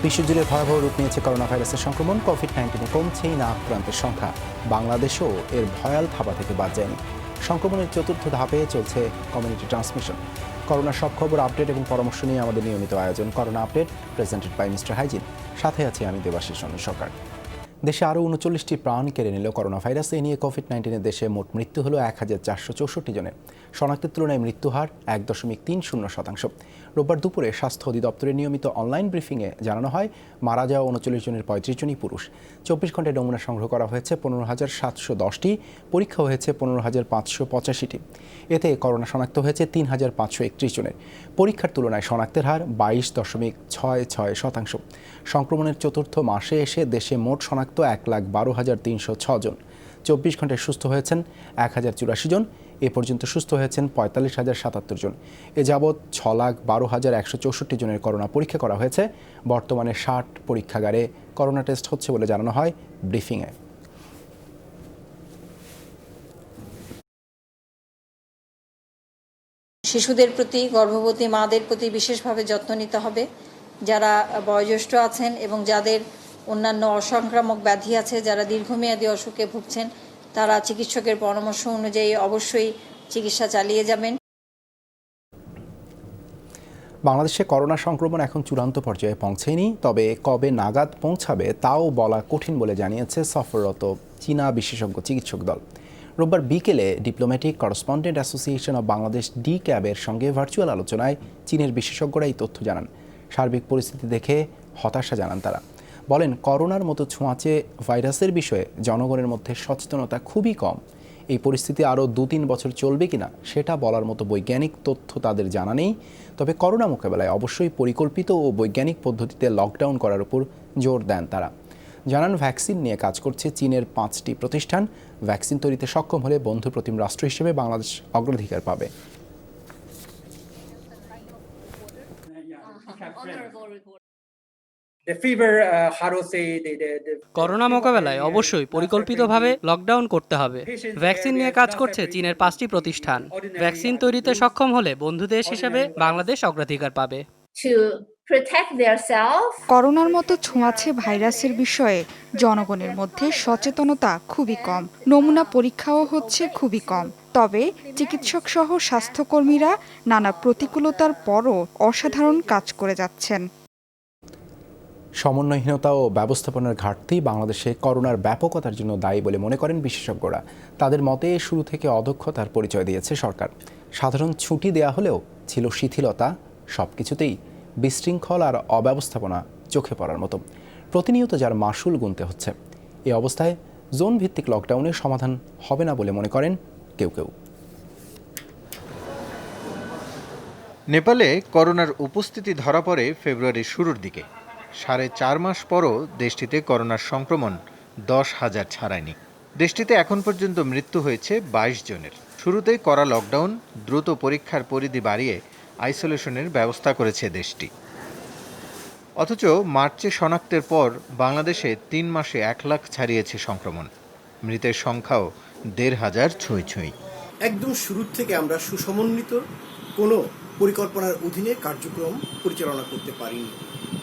বিশ্বজুড়ে ভয়াবহ রূপ নিয়েছে করোনা ভাইরাসের সংক্রমণ। কোভিড-19 কমছেই না আক্রান্তের সংখ্যা। বাংলাদেশও এর ভয়াল থাবা থেকে বাদ যায়নি। সংক্রমণের চতুর্থ ধাপে চলছে কমিউনিটি ট্রান্সমিশন। করোনার সব খবর, আপডেট এবং পরামর্শ নিয়ে আমাদের নিয়মিত আয়োজন corona update, presented by Mister Hygiene. সাথে আছি আমি দেবাশিস চন্দ্র সরকার। দেশে আরও 39টি প্রাণ কেড়ে নিল করোনা ভাইরাস। এ নিয়ে কোভিড-19 দেশে মোট মৃত্যু হলো 1464 জনের। শনাক্তের তুলনায় মৃত্যুহার 1.30%। রোববার দুপুরে স্বাস্থ্য অধিদপ্তরের নিয়মিত অনলাইন ব্রিফিংয়ে জানানো হয়, মারা যাওয়া 39 জনের 35 জনই পুরুষ। 24 ঘন্টায় নমুনা সংগ্রহ করা হয়েছে 15,710টি, পরীক্ষা হয়েছে 15,585টি। এতে করোনা শনাক্ত হয়েছে 3,531 জনের। পরীক্ষার তুলনায় শনাক্তের হার 22.66%। সংক্রমণের চতুর্থ মাসে এসে দেশে মোট শনাক্ত 1,12,306 জন। 24 ঘন্টায় সুস্থ হয়েছেন 1,084 জন। এ পর্যন্ত সুস্থ হয়েছেন 45,077 জন। এ যাবৎ 6,12,164 জনের করোনা পরীক্ষা করা হয়েছে। বর্তমানে 60 পরীক্ষাগারে করোনা টেস্ট হচ্ছে বলে জানানো হয় ব্রিফিংয়ে। শিশুদের প্রতি, গর্ভবতী মাদের প্রতি বিশেষভাবে যত্ন নিতে হবে। যারা বয়োজ্যেষ্ঠ আছেন এবং যাদের অন্যান্য অসংক্রামক ব্যাধি আছে, যারা দীর্ঘমেয়াদী অসুখে ভুগছেন, তারা চিকিৎসকের পরামর্শ অনুযায়ী অবশ্যই চিকিৎসা চালিয়ে যাবেন। বাংলাদেশে করোনা সংক্রমণ এখন চূড়ান্ত পর্যায়ে পৌঁছেনি, তবে কবে নাগাদ পৌঁছাবে তাও বলা কঠিন বলে জানিয়েছে সফররত চীনা বিশেষজ্ঞ চিকিৎসক দল। রোববার বিকেলে diplomatic correspondent association of Bangladesh ডি-ক্যাবের সঙ্গে ভার্চুয়াল আলোচনায় চীনের বিশেষজ্ঞরা এই তথ্য জানান। সার্বিক পরিস্থিতি দেখে হতাশা জানান তারা। বলেন, করোনার মতো ছোঁয়াচে ভাইরাসের বিষয়ে জনগণের মধ্যে সচেতনতা খুবই কম। এই পরিস্থিতি আরও 2-3 বছর চলবে কিনা সেটা বলার মতো বৈজ্ঞানিক তথ্য তাদের জানা নেই। তবে করোনা মোকাবেলায় অবশ্যই পরিকল্পিত ও বৈজ্ঞানিক পদ্ধতিতে লকডাউন করার উপর জোর দেন তারা। জানান, ভ্যাকসিন নিয়ে কাজ করছে চীনের 5টি প্রতিষ্ঠান। ভ্যাকসিন তৈরিতে সক্ষম হলে বন্ধুপ্রতিম রাষ্ট্র হিসেবে বাংলাদেশ অগ্রাধিকার পাবে। করোনা মোকাবেলায় অবশ্যই পরিকল্পিতভাবে লকডাউন করতে হবে। ভ্যাকসিন নিয়ে কাজ করছে চীনের 5টি প্রতিষ্ঠান। ভ্যাকসিন তৈরিতে সক্ষম হলে বন্ধু দেশ হিসেবে বাংলাদেশ অগ্রাধিকার পাবে। করোনার মতো ছোঁয়াচে ভাইরাসের বিষয়ে জনগণের মধ্যে সচেতনতা খুবই কম। নমুনা পরীক্ষাও হচ্ছে খুবই কম। তবে চিকিৎসক সহ স্বাস্থ্যকর্মীরা নানা প্রতিকূলতার পরও অসাধারণ কাজ করে যাচ্ছেন। সমন্বয়হীনতা ও ব্যবস্থাপনার ঘাটতি বাংলাদেশে করোনার ব্যাপকতার জন্য দায়ী বলে মনে করেন বিশেষজ্ঞরা। তাদের মতে শুরু থেকে অদক্ষতার পরিচয় দিয়েছে সরকার। সাধারণ ছুটি দেয়া হলেও ছিল শিথিলতা। সবকিছুতেই বিশৃঙ্খল আর অব্যবস্থাপনা চোখে পড়ার মতো। প্রতিনিয়ত যার মাসুল গুনতে হচ্ছে। এই অবস্থায় জোন ভিত্তিক লকডাউনের সমাধান হবে না বলে মনে করেন কেউ কেউ। নেপালে করোনার উপস্থিতি ধরা পড়ে ফেব্রুয়ারির শুরুর দিকে। 4.5 মাস পরও দেশটিতে করোনার সংক্রমণ 10,000 ছাড়ায়নি। দেশটিতে এখন পর্যন্ত মৃত্যু হয়েছে 22 জনের। শুরুতেই করা লকডাউন দ্রুত পরীক্ষার পরিধি বাড়িয়ে আইসোলেশনের ব্যবস্থা করেছে দেশটি। অথচ মার্চে শনাক্তের পর বাংলাদেশে 3 মাসে 1 লাখ ছাড়িয়েছে সংক্রমণ। মৃতের সংখ্যাও 1,500 ছুঁই। একদম শুরুর থেকে আমরা সুসমন্বিত কোনো পরিকল্পনার অধীনে কার্যক্রম পরিচালনা করতে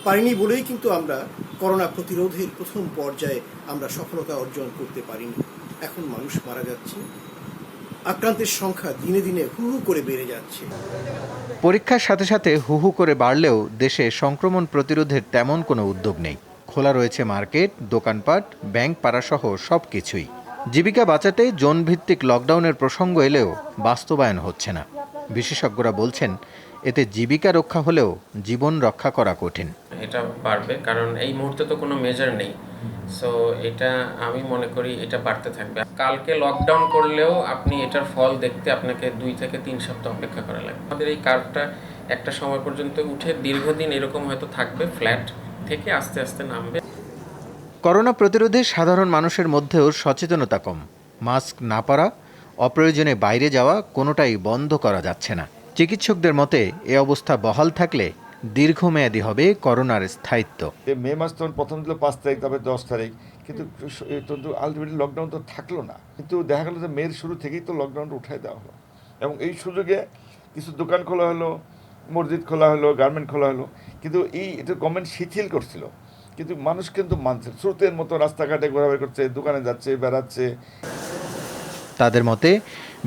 পারিনি বলেই কিন্তু আমরা করোনা প্রতিরোধের প্রথম পর্যায়ে আমরা সফলতা অর্জন করতে পারিনি। এখন মানুষ মারা যাচ্ছে, আক্রান্তের সংখ্যা দিনে দিনে হু হু করে বেড়ে যাচ্ছে। পরীক্ষার সাথে সাথে হু হু করে বাড়লেও দেশে সংক্রমণ প্রতিরোধের তেমন কোনো উদ্যোগ নেই। খোলা রয়েছে মার্কেট, দোকানপাট, ব্যাংক পাড়াসহ সব কিছুই। জীবিকা বাঁচাতে জোনভিত্তিক লকডাউনের প্রসঙ্গ এলেও বাস্তবায়ন হচ্ছে না। বিশেষজ্ঞরা বলছেন, এতে জীবিকা রক্ষা হলেও জীবন রক্ষা করা কঠিন। এটা বাড়বে কারণ এই মুহূর্তে তো কোনো মেজার নেই। সো এটা আমি মনে করি এটা বাড়তে থাকবে। কালকে লকডাউন করলেও আপনি এটার ফল দেখতে আপনাকে 2 থেকে 3 সপ্তাহ অপেক্ষা করা লাগবে। আমাদের এই কার্ভটা একটা সময় পর্যন্ত উঠে দীর্ঘদিন এরকম হয়তো থাকবে, ফ্ল্যাট থেকে আস্তে আস্তে নামবে। করোনা প্রতিরোধে সাধারণ মানুষের মধ্যেও সচেতনতা কম। মাস্ক না পরা, অপ্রয়োজনে বাইরে যাওয়া কোনোটাই বন্ধ করা যাচ্ছে না। চিকিৎসকদের মতে এ অবস্থা বহাল থাকলে দীর্ঘমেয়াদী হবে করোনার স্থায়িত্ব। মে মাস তখন প্রথম দিল 5 তারিখ, তবে 10 তারিখ, কিন্তু আলটিমেটলি লকডাউন তো থাকলো না। কিন্তু দেখা গেল যে মের শুরু থেকেই তো লকডাউনটা উঠাই দেওয়া হলো এবং এই সুযোগে কিছু দোকান খোলা হলো, মসজিদ খোলা হলো, গার্মেন্ট খোলা হলো, কিন্তু এটা গভর্নমেন্ট শিথিল করছিল, কিন্তু মানুষ কিন্তু মানছে, স্রোতের মতো রাস্তাঘাটে ঘোরাঘুরি করছে, দোকানে যাচ্ছে, বেড়াচ্ছে। তাদের মতে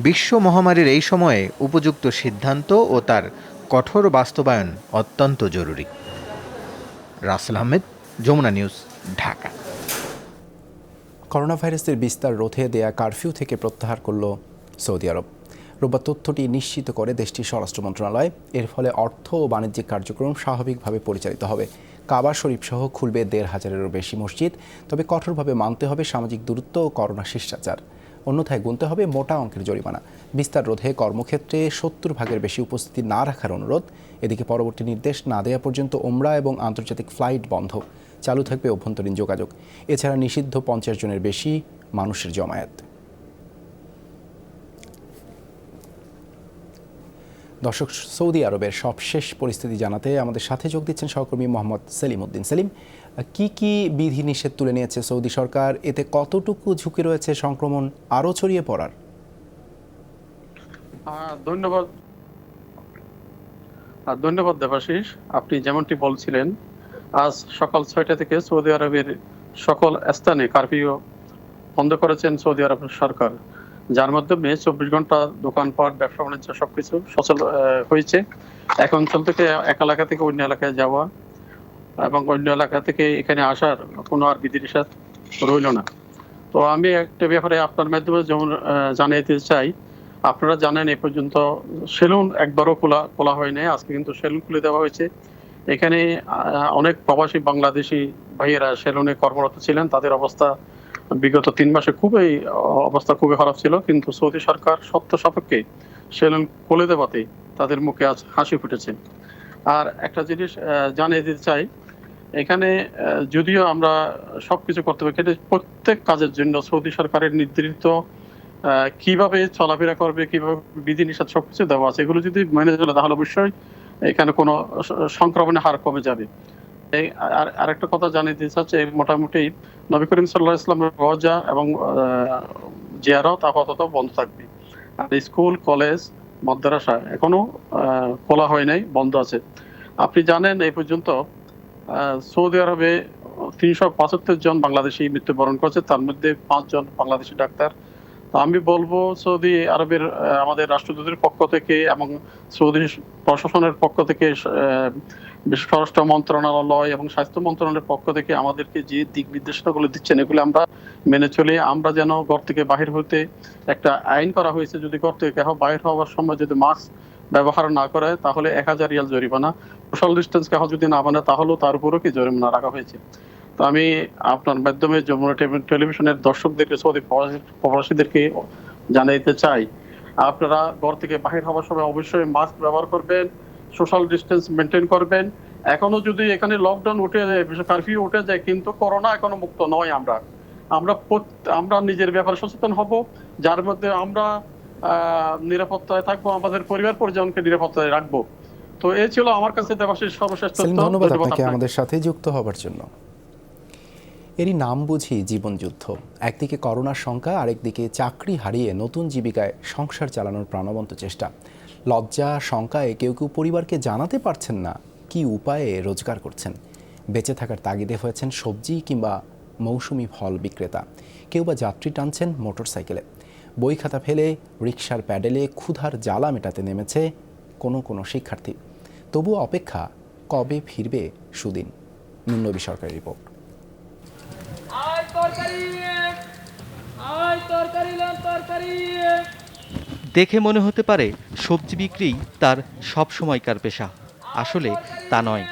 বিশ্ব মহামারীর এই সময়ে উপযুক্ত সিদ্ধান্ত ও তার কঠোর বাস্তবায়ন অত্যন্ত জরুরি। রাসেল আহমেদ, যমুনা নিউজ, ঢাকা। করোনা ভাইরাসের বিস্তার রোধে দেয়া কারফিউ থেকে প্রত্যাহার করল সৌদি আরব। রোববার তথ্যটি নিশ্চিত করে দেশটির স্বরাষ্ট্র মন্ত্রণালয়। এর ফলে অর্থ ও বাণিজ্যিক কার্যক্রম স্বাভাবিকভাবে পরিচালিত হবে। কাবা শরীফ সহ খুলবে ১৫০০-এরও বেশি মসজিদ। তবে কঠোরভাবে মানতে হবে সামাজিক দূরত্ব ও করোনা শিষ্টাচার, অন্যথায় গুনতে হবে মোটা অঙ্কের জরিমানা। বিস্তার রোধে কর্মক্ষেত্রে ৭০% বেশি উপস্থিতি না রাখার অনুরোধ। এদিকে পরবর্তী নির্দেশ না দেওয়া পর্যন্ত ওমরা এবং আন্তর্জাতিক ফ্লাইট বন্ধ। চালু থাকবে অভ্যন্তরীণ যোগাযোগ। এছাড়া নিষিদ্ধ ৫০ জনের বেশি মানুষের জমায়েত। দর্শক, সৌদি আরবের সবশেষ পরিস্থিতি জানাতে আমাদের সাথে যোগ দিচ্ছেন সহকর্মী মোহাম্মদ সেলিম উদ্দিন। সেলিম, কি বিধি নিষেধ তুলে নিয়েছে সৌদি সরকার? এতে কতটুকু ঝুঁকি রয়েছে সংক্রমণ আরও ছড়িয়ে পড়ার? ধন্যবাদ দেবাশিস। আপনি যেমনটি বলছিলেন, আজ সকাল ৬টা থেকে সৌদি আরবের সকল স্থানে কারফিউ বন্ধ করেছেন সৌদি আরব সরকার, যার মাধ্যমে ২৪ ঘন্টা দোকানপাট, ব্যবসা বাণিজ্য সবকিছু সচল হয়েছে। এক অঞ্চল থেকে এক এলাকা থেকে অন্য এলাকায় যাওয়া এবং অন্য এলাকা থেকে এখানে আসার কোনো আর বিধিনিষেধ রইল না। তো আমি একটা ব্যাপারে আপনার মাধ্যমে যেমন জানিয়ে দিতে চাই, আপনারা জানেন এ পর্যন্ত সেলুন একবারও খোলা হয় নাই। আজকে কিন্তু সেলুন খুলে দেওয়া হয়েছে। এখানে অনেক প্রবাসী বাংলাদেশি ভাইয়েরা সেলুনে কর্মরত ছিলেন। তাদের অবস্থা বিগত ৩ মাসে অবস্থা খুবই খারাপ ছিল, কিন্তু সৌদি সরকার সত্য সাপেক্ষে সেলুন খুলে দেওয়াতে তাদের মুখে আজ হাসি ফুটেছে। আর একটা জিনিস জানিয়ে দিতে চাই, এখানে যদিও আমরা সবকিছু করতে পারি, কিন্তু প্রত্যেক কাজের জন্য সৌদি সরকারের নির্ধারিত কিভাবে চলাফেরা করবে, কিভাবে বিধিনিষেধ সবকিছু দেওয়া আছে। এগুলো যদি মেনে চলে তাহলে অবশ্যই এখানে কোনো সংক্রমণের হার কমে যাবে। আর একটা কথা জানিয়ে দিতে চাচ্ছি, মোটামুটি নবী করিম সাল্লাল্লাহু আলাইহি ওয়াসাল্লামের রওজা এবং জিয়ারত আপাতত বন্ধ থাকবে। আর স্কুল, কলেজ, মাদ্রাসা এখনো খোলা হয় নাই, বন্ধ আছে। আপনি জানেন এই পর্যন্ত সৌদি আরবে ৩৭৫ জন বাংলাদেশি মৃত্যুবরণ করেছে, তার মধ্যে 5 জন বাংলাদেশি ডাক্তার। তো আমি বলবো সৌদি আরবের আমাদের রাষ্ট্রদূতের পক্ষ থেকে এবং সৌদি প্রশাসনের পক্ষ থেকে, স্বরাষ্ট্র মন্ত্রণালয় এবং স্বাস্থ্য মন্ত্রণালয়ের পক্ষ থেকে আমাদেরকে যে দিক নির্দেশনাগুলো দিচ্ছেন, এগুলো আমরা মেনে চলে আমরা যেন ঘর থেকে বাহির হতে একটা আইন করা হয়েছে, যদি ঘর থেকে কেউ বাহির হওয়ার সময় যদি মাস্ক ব্যবহার না করে তাহলে ১০০০ রিয়াল জরিমানা, সোশ্যাল ডিস্টেন্স কেউ যদি না মানে তাহলেও তার উপরও কি জরিমানা রাখা হয়েছে। তো আমি আপনার মাধ্যমে যমুনা টেলিভিশনের দর্শকদেরকে, সৌদি প্রবাসীদেরকে জানাইতে চাই, আপনারা ঘর থেকে বাহির হওয়ার সময় অবশ্যই মাস্ক ব্যবহার করবেন, সোশ্যাল ডিস্টেন্স মেনটেন করবেন। এখনো যদি এখানে লকডাউন উঠে যায়, কারফিউ উঠে যায়, কিন্তু করোনা এখনো মুক্ত নয়। আমরা নিজের ব্যাপারে সচেতন হব, যার মধ্যে আমরা নিরাপত্তায় থাকবো, আমাদের পরিবার পরিজনকে নিরাপত্তায় রাখবো। তো এই ছিল আমার কাছে দেবাশিস সর্বশেষ তথ্য। ধন্যবাদ আপনাকে আমাদের সাথে যুক্ত হবার জন্য। এরই নাম বুঝি জীবনযুদ্ধ। একদিকে করোনার শঙ্কা, আরেকদিকে চাকরি হারিয়ে নতুন জীবিকায় সংসার চালানোর প্রাণবন্ত চেষ্টা। লজ্জা, শঙ্কায় কেউ পরিবারকে জানাতে পারছেন না কি উপায়ে রোজগার করছেন। বেঁচে থাকার তাগিদে হয়েছেন সবজি কিংবা মৌসুমি ফল বিক্রেতা, কেউ বা যাত্রী টানছেন মোটরসাইকেলে। বই খাতা ফেলে রিকশার প্যাডেলে ক্ষুধার জ্বালা মেটাতে নেমেছে কোনো শিক্ষার্থী। তবুও অপেক্ষা, কবে ফিরবে সুদিন। নুনবী সরকারি রিপোর্ট। দেখে মনে হতে পারে সবজি বিক্রি তার সব সময়কার পেশা। আসলে তা নয়।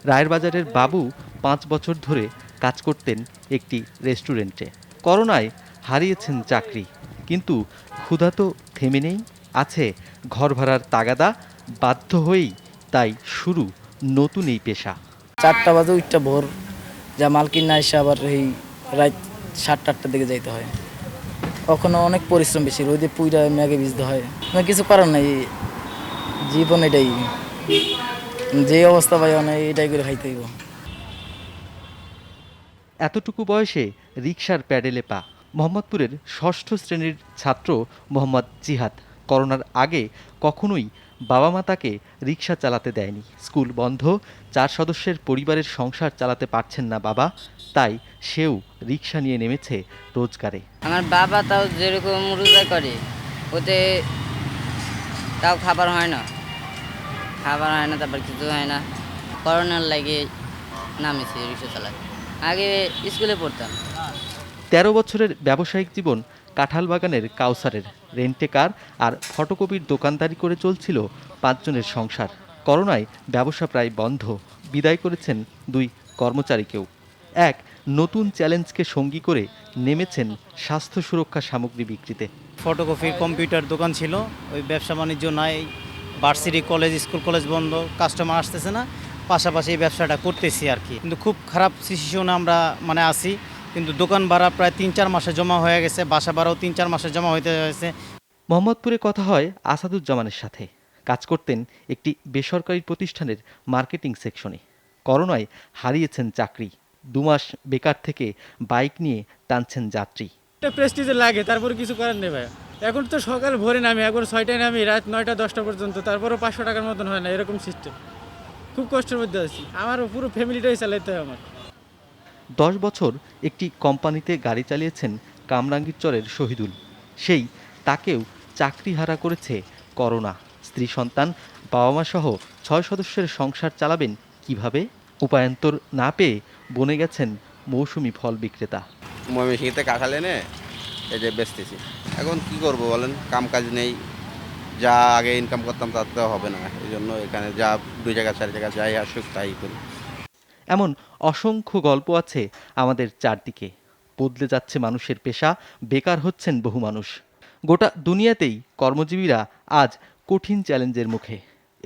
রায়ের বাজারের বাবু 5 বছর ধরে কাজ করতেন একটি রেস্টুরেন্টে। করোনায় হারিয়েছেন চাকরি, কিন্তু ক্ষুধা তো থেমে নেই। আছে ঘর ভাড়ার তাগাদা, বাধ্য হয়েই তাই শুরু নতুন এই পেশা। 4টা বাজে উঠটা ভোর, যা মাল কিনে এসে আবার এই রাত 7টা-8টার দিকে যাইতে হয়। কখনো অনেক পরিশ্রম বেশি, রোদে পুইরা মেঘে ভিজতে হয়, কিছু করার নাই। জীবন এটাই, যে অবস্থা ভাই এটাই করে খাইতে হইব। এতটুকু বয়সে রিকশার প্যাডেলে পা। মোহাম্মদপুরের 6ষ্ঠ শ্রেণীর ছাত্র মোহাম্মদ জিহাদ করোনার আগে কখনোই বাবা মা তাকে রিকশা চালাতে দেয়নি। স্কুল বন্ধ, 4 সদস্যের পরিবারের সংসার চালাতে পারছেন না বাবা, তাই সেও রিকশা নিয়ে নেমেছে রোজগারে। আমার বাবা তাও যেরকম রোজগার করে ওতে তাও খাবার হয় না, তারপর কিছু হয় না। করোনার লাগে নামেছি রিক্সা চালাতে। আগে স্কুলে পড়তাম। 13 বছরের ব্যবসায়িক জীবন কাঁঠাল বাগানের কাউসারের। রেন্টে কার আর ফটোকপির দোকানদারি করে চলছিল 5 জনের সংসার। করোনায় ব্যবসা প্রায় বন্ধ, বিদায় করেছেন 2 কর্মচারীকেও। এক নতুন চ্যালেঞ্জকে সঙ্গী করে নেমেছেন স্বাস্থ্য সুরক্ষা সামগ্রী বিক্রিতে। ফটোকপির কম্পিউটার দোকান ছিল, ওই ব্যবসা বাণিজ্য নাই, ভার্সিটি কলেজ স্কুল কলেজ বন্ধ, কাস্টমার আসতেছে না, পাশাপাশি এই ব্যবসাটা করতেছি আর কি। কিন্তু খুব খারাপ সিচুয়েশনে আমরা আছি, কিন্তু দোকান ভাড়া প্রায় 3-4 মাসে জমা হয়ে গেছে, বাসা ভাড়াও 3-4 মাসে জমা হইতে হয়েছে। মোহাম্মদপুরে কথা হয় আসাদুজ্জামানের সাথে। কাজ করতেন একটি বেসরকারি প্রতিষ্ঠানের মার্কেটিং সেকশনে। করোনায় হারিয়েছেন চাকরি। 2 মাস বেকার থেকে বাইক নিয়ে টানছেন যাত্রী। প্রেস্টিজে লাগে, তারপরে কিছু করার নেই ভাই। এখন তো সকাল ভোরে নামি, এখন 6টায় নামি, রাত 9টা-10টা পর্যন্ত, তারপরেও 500 টাকার মতন হয় না, এরকম সিস্টেম। খুব কষ্টের মধ্যে আছি, আমার পুরো ফ্যামিলিটাই চালাইতে হয় আমার। 10 বছর একটি কোম্পানিতে গাড়ি চালিয়েছেন কামরাঙ্গীরচরের শহীদুল। তাকেও চাকরি হারা করেছে করোনা। স্ত্রী সন্তান, বাবা মা সহ 6 সদস্যের সংসার চালাবেন কিভাবে? উপায়ান্তর না পেয়ে বনে গেছেন মৌসুমি ফল বিক্রেতা। ময়মনসিংহতে কাঁঠাল এনে এই যে বেচতেছি। এখন কি করব বলেন, কাম কাজ নেই, যা আগে ইনকাম করতাম তাতে হবে না, এই জন্য এখানে যা 2 জায়গা 4 জায়গা যাই আসুক তাই করি। এমন অসংখ্য গল্প আছে আমাদের চারদিকে। বদলে যাচ্ছে মানুষের পেশা, বেকার হচ্ছেন বহু মানুষ। গোটা দুনিয়াতেই কর্মজীবীরা আজ কঠিন চ্যালেঞ্জের মুখে।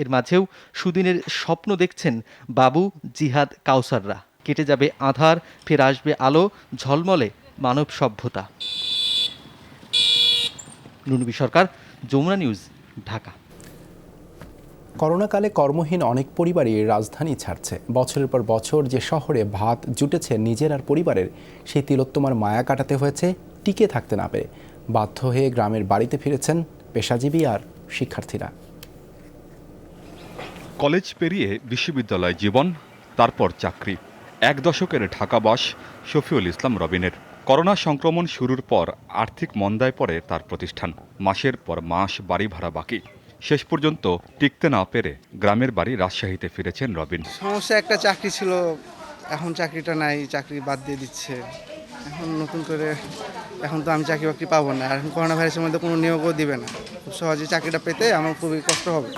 এর মাঝেও সুদিনের স্বপ্ন দেখছেন বাবু, জিহাদ, কাউসাররা। কেটে যাবে আঁধার, ফের আসবে আলো, ঝলমলে মানব সভ্যতা। নুনবি সরকার, যমুনা নিউজ, ঢাকা। করোনাকালে কর্মহীন অনেক পরিবারই রাজধানী ছাড়ছে। বছরের পর বছর যে শহরে ভাত জুটেছে নিজের আর পরিবারের, সেই তিলোত্তমার মায়া কাটাতে হয়েছে টিকে থাকতে না পেরে। বাধ্য হয়ে গ্রামের বাড়িতে ফিরেছেন পেশাজীবী আর শিক্ষার্থীরা। কলেজ পেরিয়ে বিশ্ববিদ্যালয় জীবন, তারপর চাকরি। 1 দশকের ঢাকাবাস শফিউল ইসলাম রবিনের। করোনা সংক্রমণ শুরুর পর আর্থিক মন্দায় পড়ে তার প্রতিষ্ঠান। মাসের পর মাস বাড়ি ভাড়া বাকি। শেষ পর্যন্ত টিকতে না পেরে গ্রামের বাড়ি রাজশাহীতে ফিরেছেন রবিন। সমস্যা, একটা চাকরি ছিল, এখন চাকরিটা নাই, চাকরি বাদ দিয়ে দিচ্ছে। এখন নতুন করে এখন তো আমি চাকরি বাকরি পাবো না, এখন করোনা ভাইরাসের মধ্যে কোনো নিয়োগও দিবে না, খুব সহজে চাকরিটা পেতে আমার খুবই কষ্ট হবে।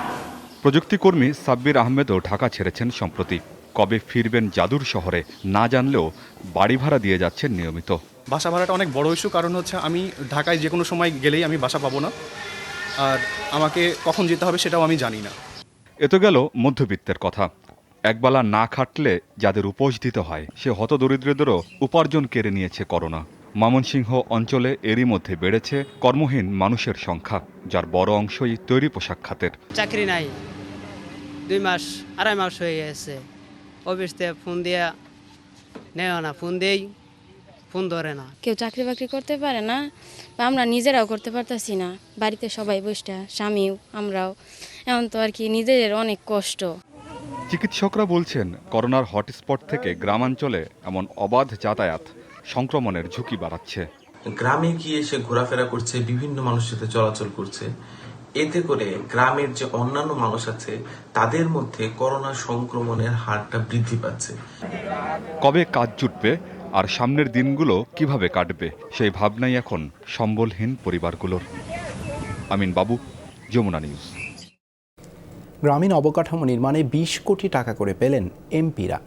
প্রযুক্তিকর্মী সাব্বির আহমেদও ঢাকা ছেড়েছেন সম্প্রতি। কবে ফিরবেন জাদুর শহরে না জানলেও বাড়ি ভাড়া দিয়ে যাচ্ছেন নিয়মিত। বাসা ভাড়াটা অনেক বড় ইস্যু, কারণ হচ্ছে আমি ঢাকায় যে কোনো সময় গেলেই আমি বাসা পাবো না, আর আমাকে কখন যেতে হবে সেটাও আমি জানি না। এ তো গেল মধ্যবিত্তের কথা। একবেলা না খাটলে যাদের উপোস দিতে হয়, সে হতদরিদ্রদেরও উপার্জন কেড়ে নিয়েছে করোনা। ময়মনসিংহ অঞ্চলে এরই মধ্যে বেড়েছে কর্মহীন মানুষের সংখ্যা, যার বড় অংশই তৈরি পোশাক খাতের। চাকরি নাই, 2 মাস 2.5 মাস হয়ে গেছে। অফিসতে ফোন দিয়া নেও না, ফোন দেই, ফোন ধরে না। কেউ চাকরি বাকরি করতে পারে না, বা আমরা নিজেরাও করতে পারতেছি না। বাড়িতে সবাই বসটা, স্বামীও আমরাও, এখন তো আর কি নিজেদের অনেক কষ্ট। চিকিৎসকরা বলছেন করোনার হটস্পট থেকে গ্রামাঞ্চলে এমন অবাধ যাতায়াত সংক্রমণের ঝুঁকি বাড়াচ্ছে। গ্রামে গিয়ে সে ঘোরাফেরা করছে, বিভিন্ন মানুষের সাথে চলাচল করছে, এতে করে গ্রামের যে অন্যান্য মানুষ আছে তাদের মধ্যে করোনা সংক্রমণের হারটা বৃদ্ধি পাচ্ছে। কবে কাজ জুটবে আর সামনের দিনগুলো কিভাবে কাটবে, সেই ভাবনাই এখন সম্বলহীন পরিবারগুলোর। আমিন বাবু, যমুনা নিউজ। গ্রামীণ অবকাঠামো নির্মাণে 20 কোটি টাকা করে পেলেন এমপিরা।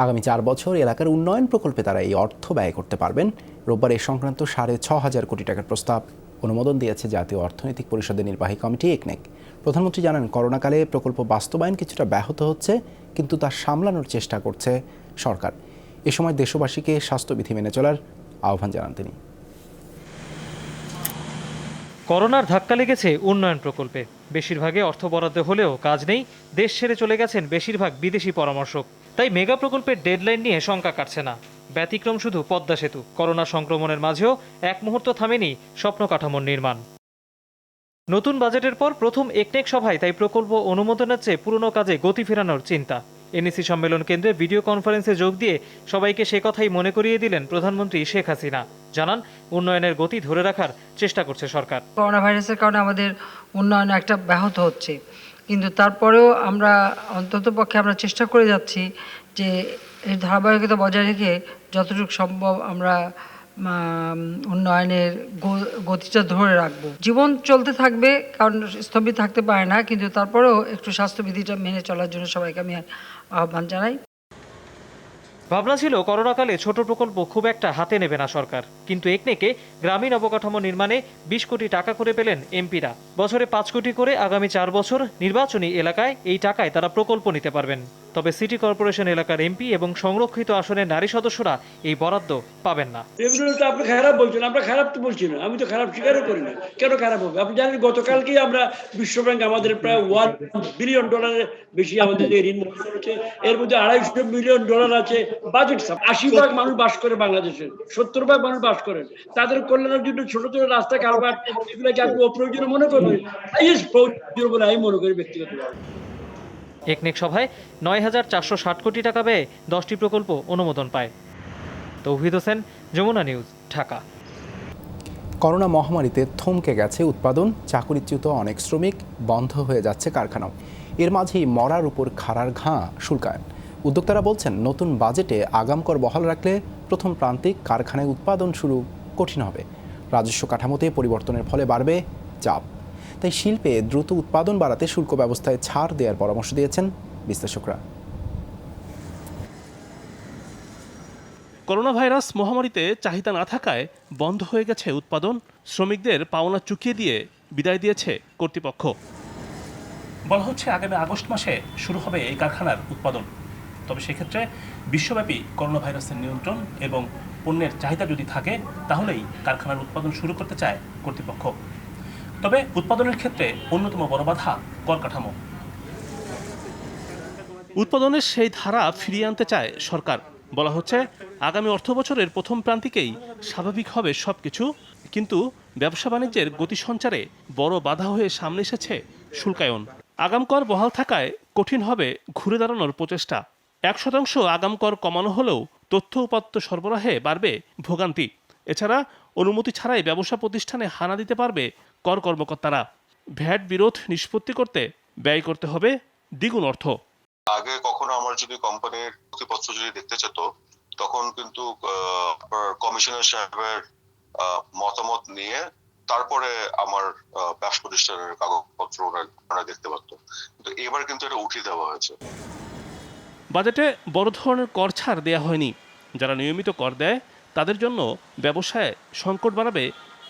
আগামী 4 বছর এলাকার উন্নয়ন প্রকল্পে তারা এই অর্থ ব্যয় করতে পারবেন। রোববার এ সংক্রান্ত 6,500 কোটি টাকার প্রস্তাব অনুমোদন দিয়েছে জাতীয় অর্থনৈতিক পরিষদের নির্বাহী কমিটি একনেক। প্রধানমন্ত্রী জানান, করোনাকালে প্রকল্প বাস্তবায়ন কিছুটা ব্যাহত হচ্ছে, কিন্তু তা সামলানোর চেষ্টা করছে সরকার। এ সময় দেশবাসীকে স্বাস্থ্যবিধি মেনে চলার আহ্বান জানান তিনি। করোনার ধাক্কা লেগেছে উন্নয়ন প্রকল্পে। বেশিরভাগে অর্থ বরাদ্দ হলেও কাজ নেই। দেশ ছেড়ে চলে গেছেন বেশিরভাগ বিদেশি পরামর্শক। তাই মেগা প্রকল্পের ডেডলাইন নিয়ে শঙ্কা কাটছে না। ব্যতিক্রম শুধু পদ্মা সেতু। করোনা সংক্রমণের মাঝেও এক মুহূর্ত থামেনি স্বপ্ন কাঠামোর নির্মাণ। নতুন বাজেটের পর প্রথম একনেক সভায় তাই প্রকল্প অনুমোদনের চেয়ে পুরনো কাজে গতি ফেরানোর চিন্তা। এনইসি সম্মেলন কেন্দ্রে ভিডিও কনফারেন্সে যোগ দিয়ে সবাইকে সে কথাই মনে করিয়ে দিলেন প্রধানমন্ত্রী শেখ হাসিনা। জানান, উন্নয়নের গতি ধরে রাখার চেষ্টা করছে সরকার। করোনা ভাইরাসের কারণে আমাদের উন্নয়ন একটা ব্যাহত হচ্ছে, কিন্তু তারপরেও আমরা অন্ততপক্ষে আমরা চেষ্টা করে যাচ্ছি যে এই ধারাবাহিকতা বজায় রেখে যতটুকু সম্ভব আমরা উন্নয়নের গতিটা ধরে রাখবো। জীবন চলতে থাকবে, কারণ স্থবির থাকতে পারে না, কিন্তু তারপরেও একটু স্বাস্থ্যবিধিটা মেনে চলার জন্য সবাইকে আমি আহ্বান জানাই। ভাবনা ছিল করোনাকালে ছোট প্রকল্প খুব একটা হাতে নেবে না সরকার, কিন্তু একনেকে গ্রামীণ অবকাঠামো নির্মাণে 20 কোটি টাকা করে পেলেন এমপিরা। বছরে 5 কোটি করে আগামী 4 বছর নির্বাচনী এলাকায় এই টাকায় তারা প্রকল্প নিতে পারবেন। তবে সিটি কর্পোরেশন এলাকার এমপি এবং সংরক্ষিত আসনের নারী সদস্যরা এই বরাদ্দ পাবেন না। আপনি খারাপ বলছেন, আমরা খারাপ তো বলছি না, আমি তো খারাপ স্বীকারও করি না। কেন খারাপ হবে? আপনি জানেন গতকালকেই আমরা বিশ্বব্যাংক আমাদের প্রায় $1 বিলিয়ন বেশি আমাদের ঋণ মঞ্জুর করেছে। এর মধ্যে $250 মিলিয়ন আছে বাজেট। 80% মানুষ বাস করে বাংলাদেশে, 70% মানুষ বাস করেন। তাদের কল্যাণের জন্য ছোট ছোট রাস্তা কারবার এগুলোকে আপনি অপ্রয়োজনীয় মনে করবেন? প্রয়োজন বলে আমি মনে করি ব্যক্তিগতভাবে। একনেক সভায় 9,460 কোটি টাকা ব্যয়ে 10টি প্রকল্প অনুমোদন পায়। তৌহিদ হোসেন, যমুনা নিউজ, ঢাকা। করোনা মহামারীতে থমকে গেছে উৎপাদন, চাকরিচ্যুত অনেক শ্রমিক, বন্ধ হয়ে যাচ্ছে কারখানাও। এর মাঝেই মরার উপর খাড়ার ঘা শুল্কায়ন। উদ্যোক্তারা বলছেন, নতুন বাজেটে আগাম কর বহাল রাখলে প্রথম প্রান্তিক কারখানায় উৎপাদন শুরু কঠিন হবে। রাজস্ব কাঠামোতে পরিবর্তনের ফলে বাড়বে চাপ। তাই শিল্পে দ্রুত উৎপাদন বাড়াতে শুল্ক ব্যবস্থায় ছাড় দেওয়ার পরামর্শ দিয়েছেন বিশ্লেষকরা। করোনা ভাইরাস মহামারীতে চাহিদা না থাকায় বন্ধ হয়ে গেছে উৎপাদন, শ্রমিকদের পাওনা চুকিয়ে দিয়ে বিদায় দিয়েছে কর্তৃপক্ষ। বলা হচ্ছে আগামী আগস্ট মাসে শুরু হবে এই কারখানার উৎপাদন। তবে সেক্ষেত্রে বিশ্বব্যাপী করোনা ভাইরাসের নিয়ন্ত্রণ এবং পণ্যের চাহিদা যদি থাকে তাহলেই কারখানার উৎপাদন শুরু করতে চায় কর্তৃপক্ষ। তবে উৎপাদনের ক্ষেত্রে অন্যতম বড় বাধা কর কাঠামো। উৎপাদনের সেই ধারা ফিরিয়ে আনতে চায় সরকার। বলা হচ্ছে আগামী অর্থবছরের প্রথম প্রান্তিকেই স্বাভাবিক হবে সবকিছু, কিন্তু ব্যবসা বাণিজ্যের গতি সঞ্চারে বড় বাধা হয়ে সামনে এসেছে শুল্কায়ন। আগাম কর বহাল থাকায় কঠিন হবে ঘুরে দাঁড়ানোর প্রচেষ্টা। 1% আগাম কর কমানো হলেও তথ্য উপাত্ত সরবরাহে বাড়বে ভোগান্তি। এছাড়া অনুমতি ছাড়াই ব্যবসা প্রতিষ্ঠানে হানা দিতে পারবে কর কর্মকর্তারা। ভ্যাট বিরোধ নিষ্পত্তি করতে ব্যয় করতে হবে দ্বিগুণ অর্থ। আগে কখনো আমার যদি কোম্পানির নথিপত্র যদি দেখতে চেত, তখন কিন্তু কমিশনার সাহেবের মতামত নিয়ে তারপরে আমার ব্যবসা প্রতিষ্ঠানের কাগজপত্র ওনারা দেখতে পারত, কিন্তু এবার কিন্তু এটা উঠিয়ে দেওয়া হয়েছে। বাজেটে বড় ধরনের কর ছাড় দেওয়া হয়নি। যারা নিয়মিত কর দেয় তাদের জন্য ব্যবসায় সংকট বাড়াবে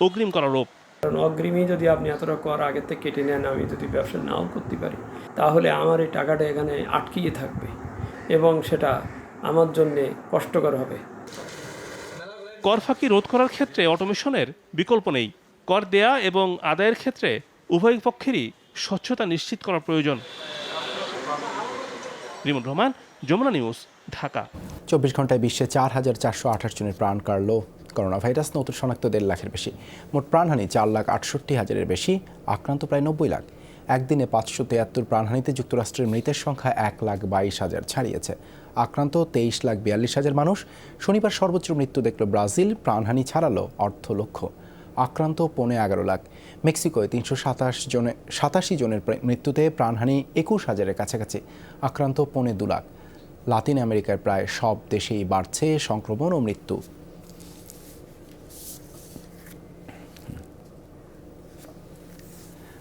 অগ্রিম কর আরোপ। কারণ অগ্রিমই যদি আপনি এতটা কর আগে থেকে কেটে নেন, আমি যদি ব্যবসা নাও করতে পারি, তাহলে আমার এই টাকাটা এখানে আটকিয়ে থাকবে এবং সেটা আমার জন্যে কষ্টকর হবে। কর ফাঁকি রোধ করার ক্ষেত্রে অটোমেশনের বিকল্প নেই। কর দেয়া এবং আদায়ের ক্ষেত্রে উভয় পক্ষেরই স্বচ্ছতা নিশ্চিত করা প্রয়োজন। রিমন রহমান, যমুনা নিউজ, ঢাকা। 24 ঘন্টায় বিশ্বে 4,428 জনের প্রাণ কাড়ল করোনা ভাইরাস, নতুন শনাক্ত 1.5 লাখের বেশি। মোট প্রাণহানি 4,68,000-এর বেশি, আক্রান্ত প্রায় 90 লাখ। একদিনে 573 প্রাণহানিতে যুক্তরাষ্ট্রের মৃতের সংখ্যা 1,22,000 ছাড়িয়েছে। আক্রান্ত 23,42,000 মানুষ। শনিবার সর্বোচ্চ মৃত্যু দেখল ব্রাজিল, প্রাণহানি ছাড়ালো 1.5 লক্ষ। আক্রান্ত 11.5 লাখ। মেক্সিকোয় 387 জনের মৃত্যুতে প্রাণহানি 21,000-এর কাছাকাছি। আক্রান্ত 2.5 লাখ। লাতিন আমেরিকার প্রায় সব দেশেই বাড়ছে সংক্রমণ ও মৃত্যু।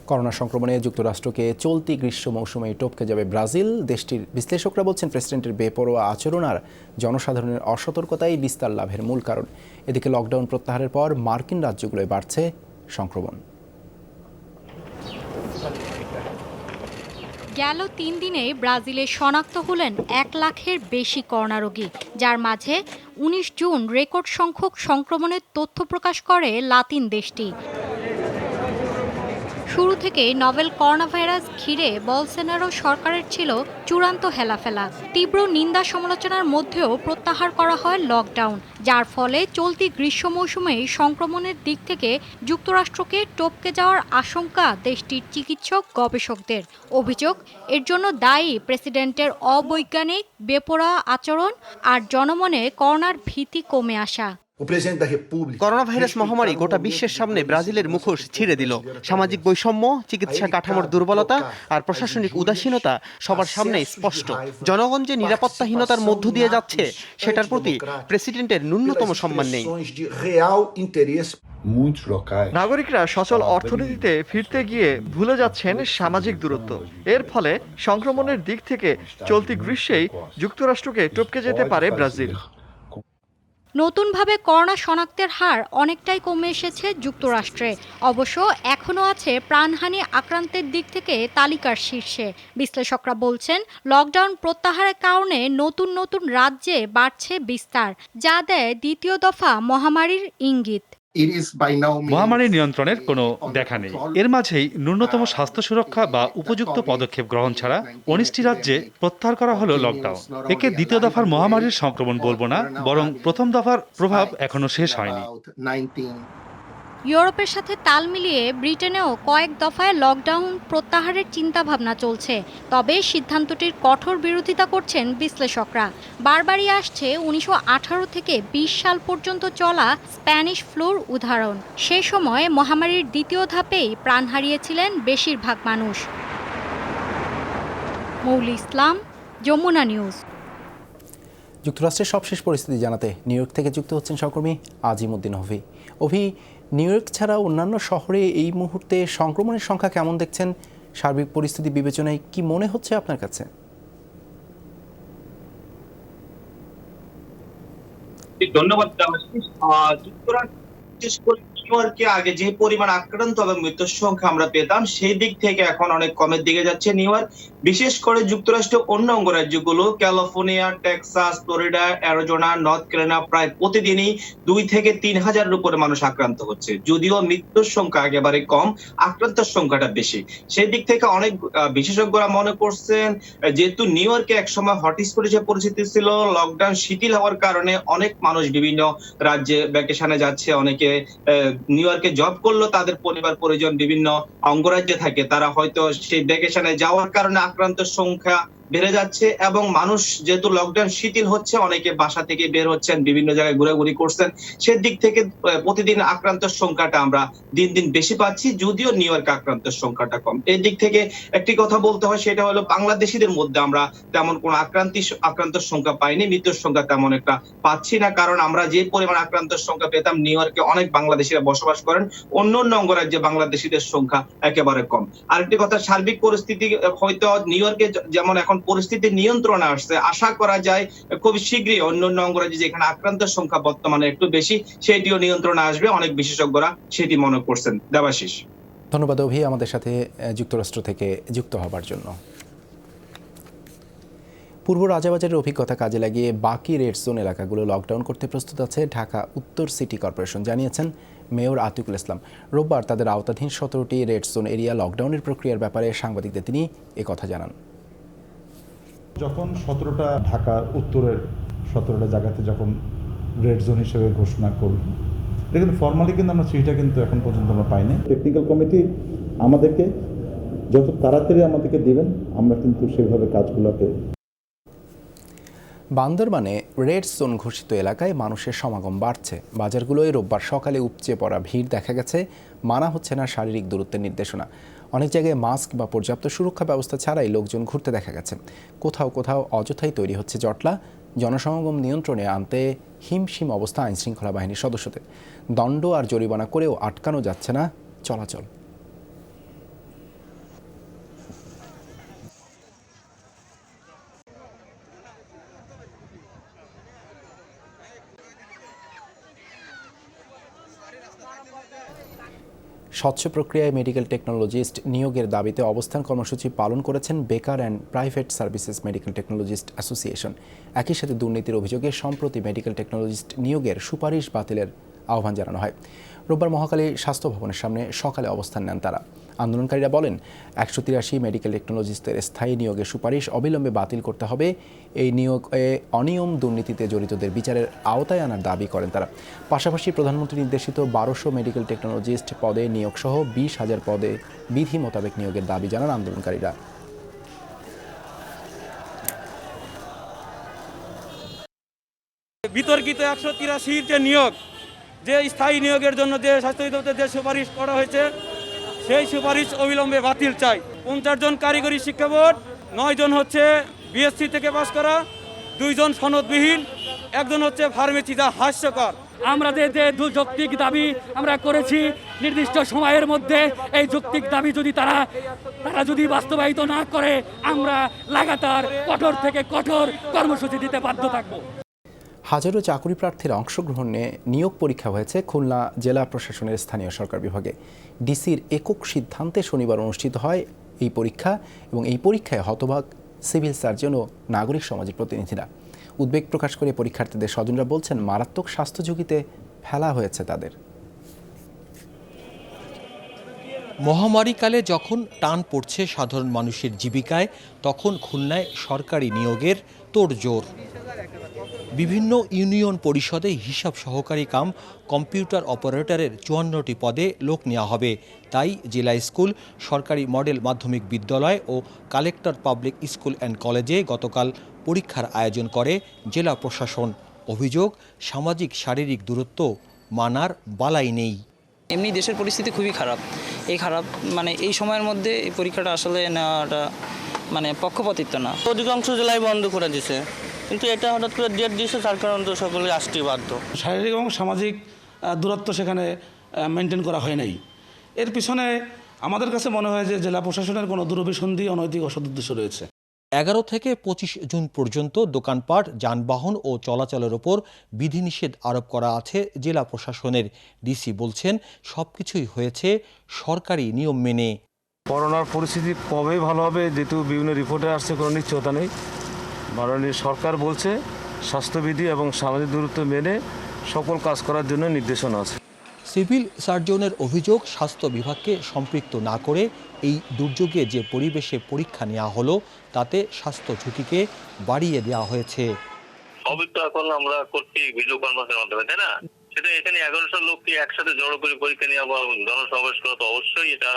করোনা সংক্রমণে যুক্তরাষ্ট্রকে চলতি গ্রীষ্ম মৌসুমে টপকে যাবে ব্রাজিল। দেশটির বিশ্লেষকরা বলছেন, প্রেসিডেন্টের বেপরোয়া আচরণ আর জনসাধারণের অসতর্কতাই বিস্তার লাভের মূল কারণ। এদিকে লকডাউন প্রত্যাহারের পর মার্কিন রাজ্যগুলোয় বাড়ছে সংক্রমণ। গেল 3 দিনে ব্রাজিলে শনাক্ত হলেন 1 লাখের বেশি করোনা রোগী, যার মাঝে 19 জুন রেকর্ড সংখ্যক সংক্রমণের তথ্য প্রকাশ করে লাতিন দেশটি। শুরু থেকেই নভেল করোনা ভাইরাস ঘিরে বলসোনারো সরকারের ছিল চূড়ান্ত হেলাফেলা। তীব্র নিন্দা সমালোচনার মধ্যেও প্রত্যাহার করা হয় লকডাউন, যার ফলে চলতি গ্রীষ্ম মৌসুমে সংক্রমণের দিক থেকে যুক্তরাষ্ট্রকে টপকে যাওয়ার আশঙ্কা দেশটির চিকিৎসক গবেষকদের। অভিযোগ, এর জন্য দায়ী প্রেসিডেন্টের অবৈজ্ঞানিক বেপরোয়া আচরণ আর জনমনে করোনার ভীতি কমে আসা। করোনা ভাইরাস মহামারী গোটা বিশ্বের সামনে ব্রাজিলের মুখোশ ছিঁড়ে দিল। সামাজিক বৈষম্য, চিকিৎসা কাঠামোর দুর্বলতা আর প্রশাসনিক উদাসীনতা সবার সামনে স্পষ্ট। জনগণ যে নিরাপত্তাহীনতার মধ্য দিয়ে যাচ্ছে সেটার প্রতি প্রেসিডেন্টের ন্যূনতম সম্মান নেই। নাগরিকরা সচল অর্থনীতিতে ফিরতে গিয়ে ভুলে যাচ্ছেন সামাজিক দূরত্ব। এর ফলে সংক্রমণের দিক থেকে চলতি গ্রীষ্মেই যুক্তরাষ্ট্রকে টপকে যেতে পারে ব্রাজিল। নতুনভাবে করোনা শনাক্তের হার অনেকটাই কমে এসেছে যুক্তরাষ্ট্রে। অবশ্য এখনও আছে প্রাণহানি আক্রান্তের দিক থেকে তালিকার শীর্ষে। বিশ্লেষকরা বলছেন, লকডাউন প্রত্যাহারের কারণে নতুন নতুন রাজ্যে বাড়ছে বিস্তার, যা দেয় দ্বিতীয় দফা মহামারীর ইঙ্গিত। মহামারী নিয়ন্ত্রণের কোনো দেখা নেই। এর মাঝেই ন্যূনতম স্বাস্থ্য সুরক্ষা বা উপযুক্ত পদক্ষেপ গ্রহণ ছাড়া 19টি রাজ্যে প্রত্যাহার করা হলো লকডাউন। একে দ্বিতীয় দফার মহামারীর সংক্রমণ বলবো না, বরং প্রথম দফার প্রভাব এখনো শেষ হয়নি। ইউরোপের সাথে তাল মিলিয়ে ব্রিটেনেও কয়েক দফায় লকডাউন প্রত্যাহারের চিন্তাভাবনা চলছে। তবে সিদ্ধান্তটির কঠোর বিরোধিতা করছেন বিশ্লেষকরা। বারবারই আসছে 1918 থেকে 20 সাল পর্যন্ত চলা স্প্যানিশ ফ্লুর উদাহরণ। সে সময় মহামারীর দ্বিতীয় ধাপেই প্রাণ হারিয়েছিলেন বেশিরভাগ মানুষ। মৌলি ইসলাম, যমুনা নিউজ। যুক্তরাষ্ট্রের সবশেষ পরিস্থিতি জানাতে নিউ ইয়র্ক থেকে যুক্ত হচ্ছেন সহকর্মী আজিমউদ্দিন অভি। নিউ ইয়র্ক ছাড়া অন্যান্য শহরে এই মুহূর্তে সংক্রমণের সংখ্যা কেমন দেখছেন? সার্বিক পরিস্থিতি বিবেচনায় কি মনে হচ্ছে আপনার কাছে? ধন্যবাদ। যুক্তরাষ্ট্রে আগে যে পরিমাণ আক্রান্ত এবং মৃত্যুর সংখ্যা আমরা পেতাম, সেই দিক থেকে এখন অনেক কমের দিকে যাচ্ছে নিউ ইয়র্ক। বিশেষ করে যুক্তরাষ্ট্রের অন্য অঙ্গরাজ্যগুলো California, Texas, Florida, Arizona, North Carolina প্রায় প্রতিদিনই 2 থেকে 3 হাজারের উপরে মানুষ আক্রান্ত হচ্ছে। যদিও মৃত্যুর সংখ্যা একেবারে কম, আক্রান্তের সংখ্যাটা বেশি। সেই দিক থেকে অনেক বিশেষজ্ঞরা মনে করছেন, যেহেতু নিউ ইয়র্কে একসময় হটস্পট হিসেবে পরিচিতি ছিল, লকডাউন শিথিল হওয়ার কারণে অনেক মানুষ বিভিন্ন রাজ্যে ভ্যাকেশনে যাচ্ছে। অনেকে নিউ ইয়র্কে জব করলো, তাদের পরিবার পরিজন বিভিন্ন অঙ্গরাজ্যে থাকে, তারা হয়তো সেই ভ্যাকেশনে যাওয়ার কারণে আক্রান্তের সংখ্যা বেড়ে যাচ্ছে। এবং মানুষ যেহেতু লকডাউন শিথিল হচ্ছে, অনেকে বাসা থেকে বের হচ্ছেন, বিভিন্ন জায়গায় ঘোরাঘুরি করছেন। সেদিক থেকে প্রতিদিন আক্রান্তের সংখ্যাটা আমরা দিন দিন বেশি পাচ্ছি, যদিও নিউ ইয়র্ক আক্রান্তের সংখ্যাটা কম। এই দিক থেকে একটি কথা বলতে হয়, সেটা হলো বাংলাদেশিদের মধ্যে আমরা তেমন কোনো আক্রান্তের সংখ্যা পাইনি, মৃত্যুর সংখ্যা তেমন একটা পাচ্ছি না। কারণ আমরা যে পরিমাণ আক্রান্তের সংখ্যা পেতাম, নিউ ইয়র্কে অনেক বাংলাদেশিরা বসবাস করেন, অন্য অন্য অঙ্গরাজ্যে বাংলাদেশিদের সংখ্যা একেবারে কম। আরেকটি কথা, সার্বিক পরিস্থিতি হয়তো নিউ ইয়র্কে যেমন এখন পরিস্থিতি নিয়ন্ত্রণে আসছে, আশা করা যায় খুব শীঘ্রই অন্য অন্য অঙ্গরাজ্যে যেখানে আক্রান্তের সংখ্যা বর্তমানে একটু বেশি, সেটিও নিয়ন্ত্রণে আসবে। অনেক বিশেষজ্ঞরা সেটি মনে করছেন। দেবাশিস। ধন্যবাদ অভি আমাদের সাথে যুক্তরাষ্ট্র থেকে যুক্ত হবার জন্য। পূর্ব রাজাবাজারের অভিজ্ঞতা কাজে লাগিয়ে বাকি রেড জোন এলাকাগুলো লকডাউন করতে প্রস্তুত আছে ঢাকা উত্তর সিটি কর্পোরেশন, জানিয়েছেন মেয়র আতিকুল ইসলাম। রোববার তাদের আওতাধীন 17টি রেড জোন এরিয়া লকডাউনের প্রক্রিয়ার ব্যাপারে সাংবাদিকদের তিনি একথা জানান। যখন 17টা ঢাকার উত্তরের 17টা জায়গাতে যখন রেড জোন হিসেবে ঘোষণা করব, দেখুন ফর্মালি কিন্তু আমরা চিঠিটা কিন্তু এখন পর্যন্ত আমরা পাইনি। টেকনিক্যাল কমিটি আমাদেরকে যত তাড়াতাড়ি আমাদেরকে দিবেন, আমরা কিন্তু সেভাবে কাজগুলোকে। বান্দরবানে রেড জোন ঘোষিত এলাকায় মানুষের সমাগম বাড়ছে। বাজারগুলোয় রোববার সকালে উপচে পড়া ভিড় দেখা গেছে। মানা হচ্ছে না শারীরিক দূরত্বের নির্দেশনা। অনেক জায়গায় মাস্ক বা পর্যাপ্ত সুরক্ষা ব্যবস্থা ছাড়াই লোকজন ঘুরতে দেখা গেছে। কোথাও কোথাও অযথাই তৈরি হচ্ছে জটলা। জনসমাগম নিয়ন্ত্রণে আনতে হিমশিম অবস্থা আইনশৃঙ্খলা বাহিনীর সদস্যদের। দণ্ড আর জরিমানা করেও আটকানো যাচ্ছে না চলাচল। স্বচ্ছ প্রক্রিয়ায় মেডিকেল টেকনোলজিস্ট নিয়োগের দাবিতে অবস্থান কর্মসূচি পালন করেছেন বেকার and private services medical technologist association. একই সাথে দুর্নীতির অভিযোগে সম্প্রতি মেডিকেল টেকনোলজিস্ট নিয়োগের সুপারিশ বাতিলের আহ্বান জানানো হয়। রোববার মহাখালী স্বাস্থ্য ভবনের সামনে সকালে অবস্থান নেন তারা। আন্দোলনকারীরা বলেন 183 মেডিকেল টেকনোলজিস্টের স্থায়ী নিয়োগের সুপারিশ অবিলম্বে বাতিল করতে হবে। এই নিয়োগে অনিয়ম দুর্নীতিতে জড়িতদের বিচারের আওতায় আনার দাবি করেন তারা। পাশাপাশি প্রধানমন্ত্রী নির্দেশিত 1200 মেডিকেল টেকনোলজিস্ট পদে নিয়োগসহ 20,000 পদে বিধি মোতাবেক নিয়োগের দাবি জানান আন্দোলনকারীরা। বিতর্কিত 183 যে নিয়োগ, যে স্থায়ী নিয়োগের জন্য যে স্বাস্থ্য অধিদপ্তর যে সুপারিশ করা হয়েছে, সেই সুপারিশ অবিলম্বে বাতিল চাই। 50 জন কারিগরি শিক্ষা বোর্ড, 9 জন হচ্ছে বিএসসি থেকে পাস করা, 2 জন সনদবিহীন, 1 জন হচ্ছে ফার্মেসি, যা হাস্যকর। আমরা যে যৌক্তিক দাবি আমরা করেছি নির্দিষ্ট সময়ের মধ্যে, এই যৌক্তিক দাবি যদি তারা যদি বাস্তবায়িত না করে, আমরা লাগাতার কঠোর থেকে কঠোর কর্মসূচি দিতে বাধ্য থাকব। হাজারো চাকরি প্রার্থীর অংশগ্রহণে নিয়োগ পরীক্ষা হয়েছে খুলনা জেলা প্রশাসনের স্থানীয় সরকার বিভাগে। ডিসির একক সিদ্ধান্তে শনিবার অনুষ্ঠিত হয় এই পরীক্ষা এবং এই পরীক্ষায় হতবাক সিভিল সার্জন ও নাগরিক সমাজের প্রতিনিধিরা। উদ্বেগ প্রকাশ করে পরীক্ষার্থীদের স্বজনরা বলছেন মারাত্মক স্বাস্থ্য ঝুঁকিতে ফেলা হয়েছে তাদের। মহামারীকালে যখন টান পড়ছে সাধারণ মানুষের জীবিকায়, তখন খুলনায় সরকারি নিয়োগের তোড়জোড়। বিভিন্ন ইউনিয়ন পরিষদে হিসাব সহকারী কাম কম্পিউটার অপারেটরের 54টি পদে লোক নেওয়া হবে। তাই জেলা স্কুল, সরকারি মডেল মাধ্যমিক বিদ্যালয় ও কালেক্টর পাবলিক স্কুল অ্যান্ড কলেজে গতকাল পরীক্ষার আয়োজন করে জেলা প্রশাসন। অভিযোগ, সামাজিক শারীরিক দূরত্ব মানার বালাই নেই। এমনি দেশের পরিস্থিতি খুবই খারাপ। এই সময়ের মধ্যে এই পরীক্ষাটা আসলে নেওয়াটা পক্ষপাতিত্ব না। অধিকাংশ জেলায় বন্ধ করে দিছে, কিন্তু এটা হঠাৎ করে ডেট দিয়েছে, তার কারণে তো সকলে আসতে বাধ্য। শারীরিক এবং সামাজিক দূরত্ব সেখানে মেনটেন করা হয় নাই। এর পিছনে আমাদের কাছে মনে হয় যে জেলা প্রশাসনের কোনো দূরভিসন্ধি, অনৈতিক অসদুদ্দেশ্য রয়েছে। 11 থেকে 25 জুন পর্যন্ত দোকানপাট, যানবাহন ও চলাচলের ওপর বিধিনিষেধ আরোপ করা আছে জেলা প্রশাসনের। ডিসি বলছেন সবকিছুই হয়েছে সরকারি নিয়ম মেনে। করোনার পরিস্থিতি কবে ভালো হবে, যেহেতু বিভিন্ন রিপোর্টে আসছে, কোনো নিশ্চয়তা নেই। মাননীয় সরকার বলছে স্বাস্থ্যবিধি এবং সামাজিক দূরত্ব মেনে সকল কাজ করার জন্য নির্দেশনা আছে। সিভিল সার্জনের অভিযোগ, স্বাস্থ্য বিভাগকে সম্পৃক্ত না করে এই দুর্যোগে যে পরিবেশে পরীক্ষা নেওয়া হলো, তাতে স্বাস্থ্য ঝুঁকিকে বাড়িয়ে দেওয়া হয়েছে। সবই তো এখন আমরা করছি ভিডিও কনফারেন্সের মাধ্যমে, তাই না? সেটা এখানে 1100 লোককে একসাথে জড়ো করে পরীক্ষা নেওয়া বা জনসমাবেশ করা, তো অবশ্যই এটা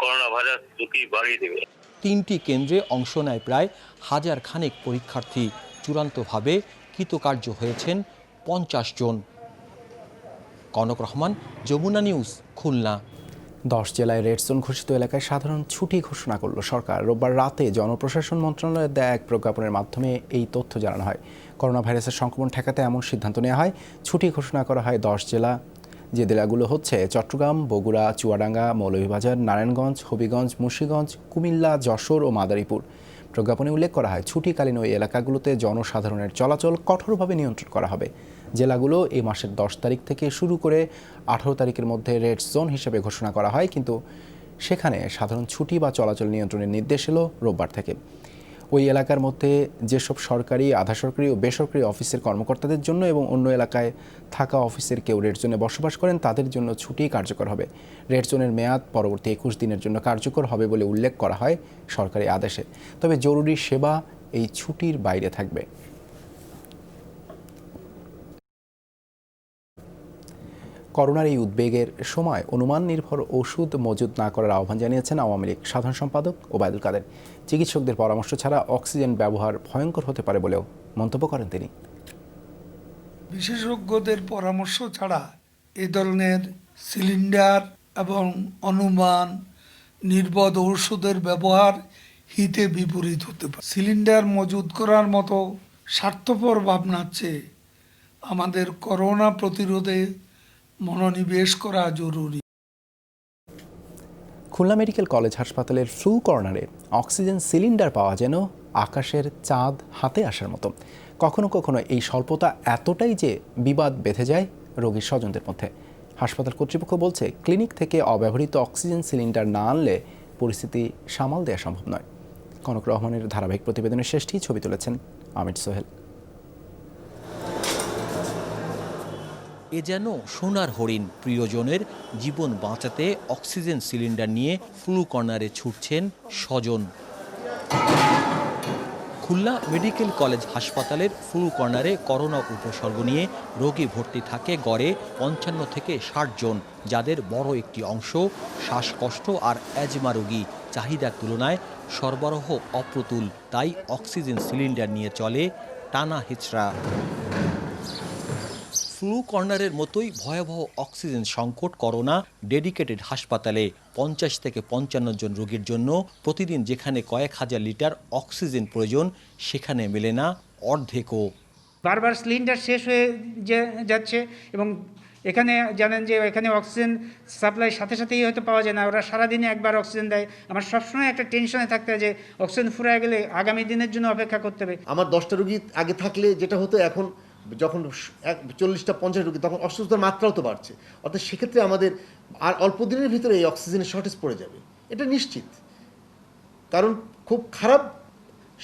করোনা ভাইরাস ঝুঁকি বাড়িয়ে দেবে। 3টি কেন্দ্রে অংশ নেয় প্রায় 1000 খানেক পরীক্ষার্থী। চূড়ান্তভাবে কৃতকার্য হয়েছেন 50 জন। কনক রহমান, যমুনা নিউজ, খুলনা। 10 জেলায় রেড জোন ঘোষিত এলাকায় সাধারণ ছুটি ঘোষণা করল সরকার। রোববার রাতে জনপ্রশাসন মন্ত্রণালয়ের দেয়া এক প্রজ্ঞাপনের মাধ্যমে এই তথ্য জানানো হয়। করোনা ভাইরাসের সংক্রমণ ঠেকাতে এমন সিদ্ধান্ত নেওয়া হয়। ছুটি ঘোষণা করা হয় 10 জেলা, যে জেলাগুলো হচ্ছে চট্টগ্রাম, বগুড়া, চুয়াডাঙ্গা, মৌলভীবাজার, নারায়ণগঞ্জ, হবিগঞ্জ, মুন্সিগঞ্জ, কুমিল্লা, যশোর ও মাদারীপুর। প্রজ্ঞাপনে উল্লেখ করা হয় ছুটিকালীন ওই এলাকাগুলোতে জনসাধারণের চলাচল কঠোরভাবে নিয়ন্ত্রণ করা হবে। জেলাগুলো এই মাসের 10 তারিখ থেকে শুরু করে 18 তারিখের মধ্যে রেড জোন হিসেবে ঘোষণা করা হয়, কিন্তু সেখানে সাধারণ ছুটি বা চলাচল নিয়ন্ত্রণের নির্দেশ এলো রোববার থেকে। ওই এলাকার মধ্যে যেসব সরকারি, আধা সরকারি ও বেসরকারি অফিসের কর্মকর্তাদের জন্য এবং অন্য এলাকায় থাকা অফিসের কেউ রেড জোনে বসবাস করেন, তাদের জন্য ছুটি কার্যকর হবে। রেড জোনের মেয়াদ পরবর্তী 21 দিনের জন্য কার্যকর হবে বলে উল্লেখ করা হয় সরকারি আদেশে। তবে জরুরি সেবা এই ছুটির বাইরে থাকবে। করোনার এই উদ্বেগের সময় অনুমান নির্ভর ওষুধ মজুত না করার আহ্বান জানিয়েছেন আওয়ামী লীগ সাধারণ সম্পাদক ওবায়দুল কাদের। চিকিৎসকদের পরামর্শ ছাড়া অক্সিজেন ব্যবহার ভয়ঙ্কর হতে পারে বলেও মন্তব্য করেন তিনি। বিশেষজ্ঞদের পরামর্শ ছাড়া এই ধরনের সিলিন্ডার এবং অনুমান নির্বোধ ঔষধের ব্যবহার হিতে বিপরীত হতে পারে। সিলিন্ডার মজুত করার মতো স্বার্থপর ভাবনার চেয়ে আমাদের করোনা প্রতিরোধে মনোনিবেশ করা জরুরি। খুলনা মেডিকেল কলেজ হাসপাতালের ফ্লু কর্নারে অক্সিজেন সিলিন্ডার পাওয়া যেন আকাশের চাঁদ হাতে আসার মতো। কখনো কখনো এই স্বল্পতা এতটাই যে বিবাদ বেঁধে যায় রোগীর স্বজনদের মধ্যে। হাসপাতাল কর্তৃপক্ষ বলছে ক্লিনিক থেকে অব্যবহৃত অক্সিজেন সিলিন্ডার না আনলে পরিস্থিতি সামাল দেওয়া সম্ভব নয়। কনক রহমানের ধারাবাহিক প্রতিবেদনের শেষটি ছবি তুলেছেন আমির সোহেল। এ যেন সোনার হরিণ, প্রিয়জনের জীবন বাঁচাতে অক্সিজেন সিলিন্ডার নিয়ে ফ্লু কর্নারে ছুটছেন স্বজন। খুলনা মেডিকেল কলেজ হাসপাতালের ফ্লু কর্নারে করোনা উপসর্গ নিয়ে রোগী ভর্তি থাকে গড়ে ৫৫ থেকে ৬০ জন, যাদের বড় একটি অংশ শ্বাসকষ্ট আর অ্যাজমা রোগী। চাহিদার তুলনায় সরবরাহ অপ্রতুল, তাই অক্সিজেন সিলিন্ডার নিয়ে চলে টানা হেচড়া। ফ্লু কর্নারের মতোই ভয়াবহ অক্সিজেন সংকট করোনা ডেডিকেটেড হাসপাতালে। ৫০ থেকে ৫৫ জন রোগীর জন্য প্রতিদিন যেখানে কয়েক হাজার লিটার অক্সিজেন প্রয়োজন, সেখানে মেলে না অর্ধেকও। বারবার সিলিন্ডার শেষ হয়ে যাচ্ছে এবং এখানে জানেন যে এখানে অক্সিজেন সাপ্লাই সাথে সাথেই হয়তো পাওয়া যায় না, ওরা সারাদিনে একবার অক্সিজেন দেয়। আমার সবসময় একটা টেনশনে থাকতে হয় যে অক্সিজেন ফুরিয়ে গেলে আগামী দিনের জন্য অপেক্ষা করতে হবে। আমার 10টা রোগী আগে থাকলে যেটা হতো, এখন যখন 40টা 50 রোগী, তখন অসুস্থতার মাত্রাও তো বাড়ছে। অর্থাৎ সেক্ষেত্রে আমাদের আর অল্প দিনের ভিতরে এই অক্সিজেনের শর্টেজ পড়ে যাবে, এটা নিশ্চিত। কারণ খুব খারাপ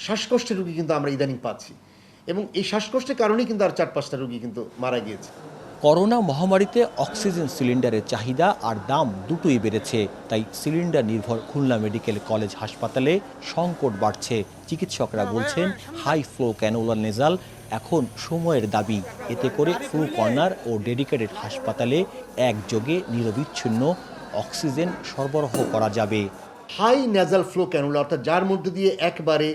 শ্বাসকষ্টের রোগী কিন্তু আমরা ইদানিং পাচ্ছি, এবং এই শ্বাসকষ্টের কারণেই কিন্তু আর 4-5টা রোগী কিন্তু মারা গিয়েছে। করোনা মহামারীতে অক্সিজেন সিলিন্ডারের চাহিদা আর দাম দুটোই বেড়েছে, তাই সিলিন্ডার নির্ভর খুলনা মেডিকেল কলেজ হাসপাতালে সংকট বাড়ছে। চিকিৎসকরা বলছেন হাই ফ্লো ক্যানুলার নেজাল এখন সময়ের দাবি। এতে করে ফ্লু কর্নার ও ডেডিকেটেড হাসপাতালে একযোগে নিরবিচ্ছিন্ন অক্সিজেন সরবরাহ করা যাবে। হাই নেজাল ফ্লো ক্যানুলা, অর্থাৎ যার মধ্যে দিয়ে একবারে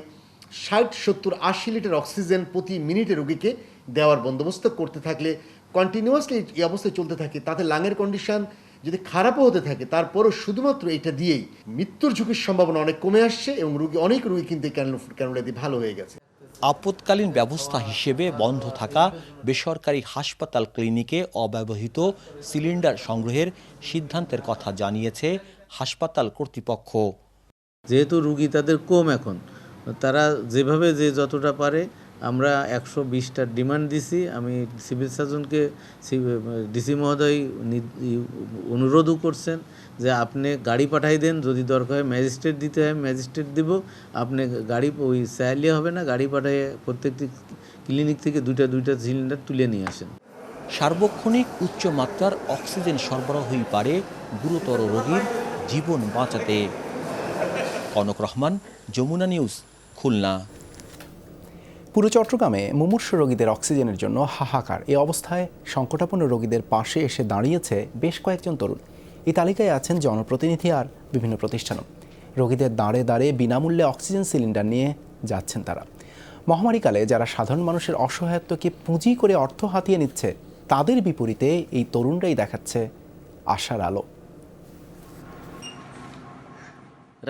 60, 70, 80 লিটার অক্সিজেন প্রতি মিনিটে রোগীকে দেওয়ার বন্দোবস্ত করতে থাকলে, কন্টিনিউয়াসলি এই অবস্থায় চলতে থাকে, তাতে লাঙের কন্ডিশন যদি খারাপও হতে থাকে, তারপরও শুধুমাত্র এটা দিয়েই মৃত্যুর ঝুঁকির সম্ভাবনা অনেক কমে আসছে, এবং অনেক রোগী কিন্তু ক্যানুলা দিয়ে ভালো হয়ে গেছে। আপৎকালীন ব্যবস্থা হিসেবে বন্ধ থাকা বেসরকারি হাসপাতাল ক্লিনিকে অব্যবহৃত সিলিন্ডার সংগ্রহের সিদ্ধান্তের কথা জানিয়েছে হাসপাতাল কর্তৃপক্ষ। যেহেতু রুগী তাদের কম, এখন তারা যেভাবে যে যতটা পারে, আমরা 120টার ডিমান্ড দিছি। আমি সিভিল সার্জনকে, ডিসি মহোদয় অনুরোধও করছেন যে আপনি গাড়ি পাঠাই দেন, যদি দরকার হয় ম্যাজিস্ট্রেট দিতে হয় ম্যাজিস্ট্রেট দিব, আপনি গাড়ি ওই চাইলে হবে না, গাড়ি পাঠিয়ে প্রত্যেকটি ক্লিনিক থেকে দুইটা সিলিন্ডার তুলে নিয়ে আসেন। সার্বক্ষণিক উচ্চমাত্রার অক্সিজেন সরবরাহই পারে গুরুতর রোগীর জীবন বাঁচাতে। কনক রহমান, যমুনা নিউজ, খুলনা। পুরো চট্টগ্রামে মুমূর্ষু রোগীদের অক্সিজেনের জন্য হাহাকার। এই অবস্থায় সংকটাপন্ন রোগীদের পাশে এসে দাঁড়িয়েছে বেশ কয়েকজন তরুণ। এই তালিকায় আছেন জনপ্রতিনিধি আর বিভিন্ন প্রতিষ্ঠানও। রোগীদের দাঁড়ে দাঁড়ে বিনামূল্যে অক্সিজেন সিলিন্ডার নিয়ে যাচ্ছেন তারা। মহামারীকালে যারা সাধারণ মানুষের অসহায়ত্বকে পুঁজি করে অর্থ হাতিয়ে নিচ্ছে, তাদের বিপরীতে এই তরুণরাই দেখাচ্ছে আশার আলো।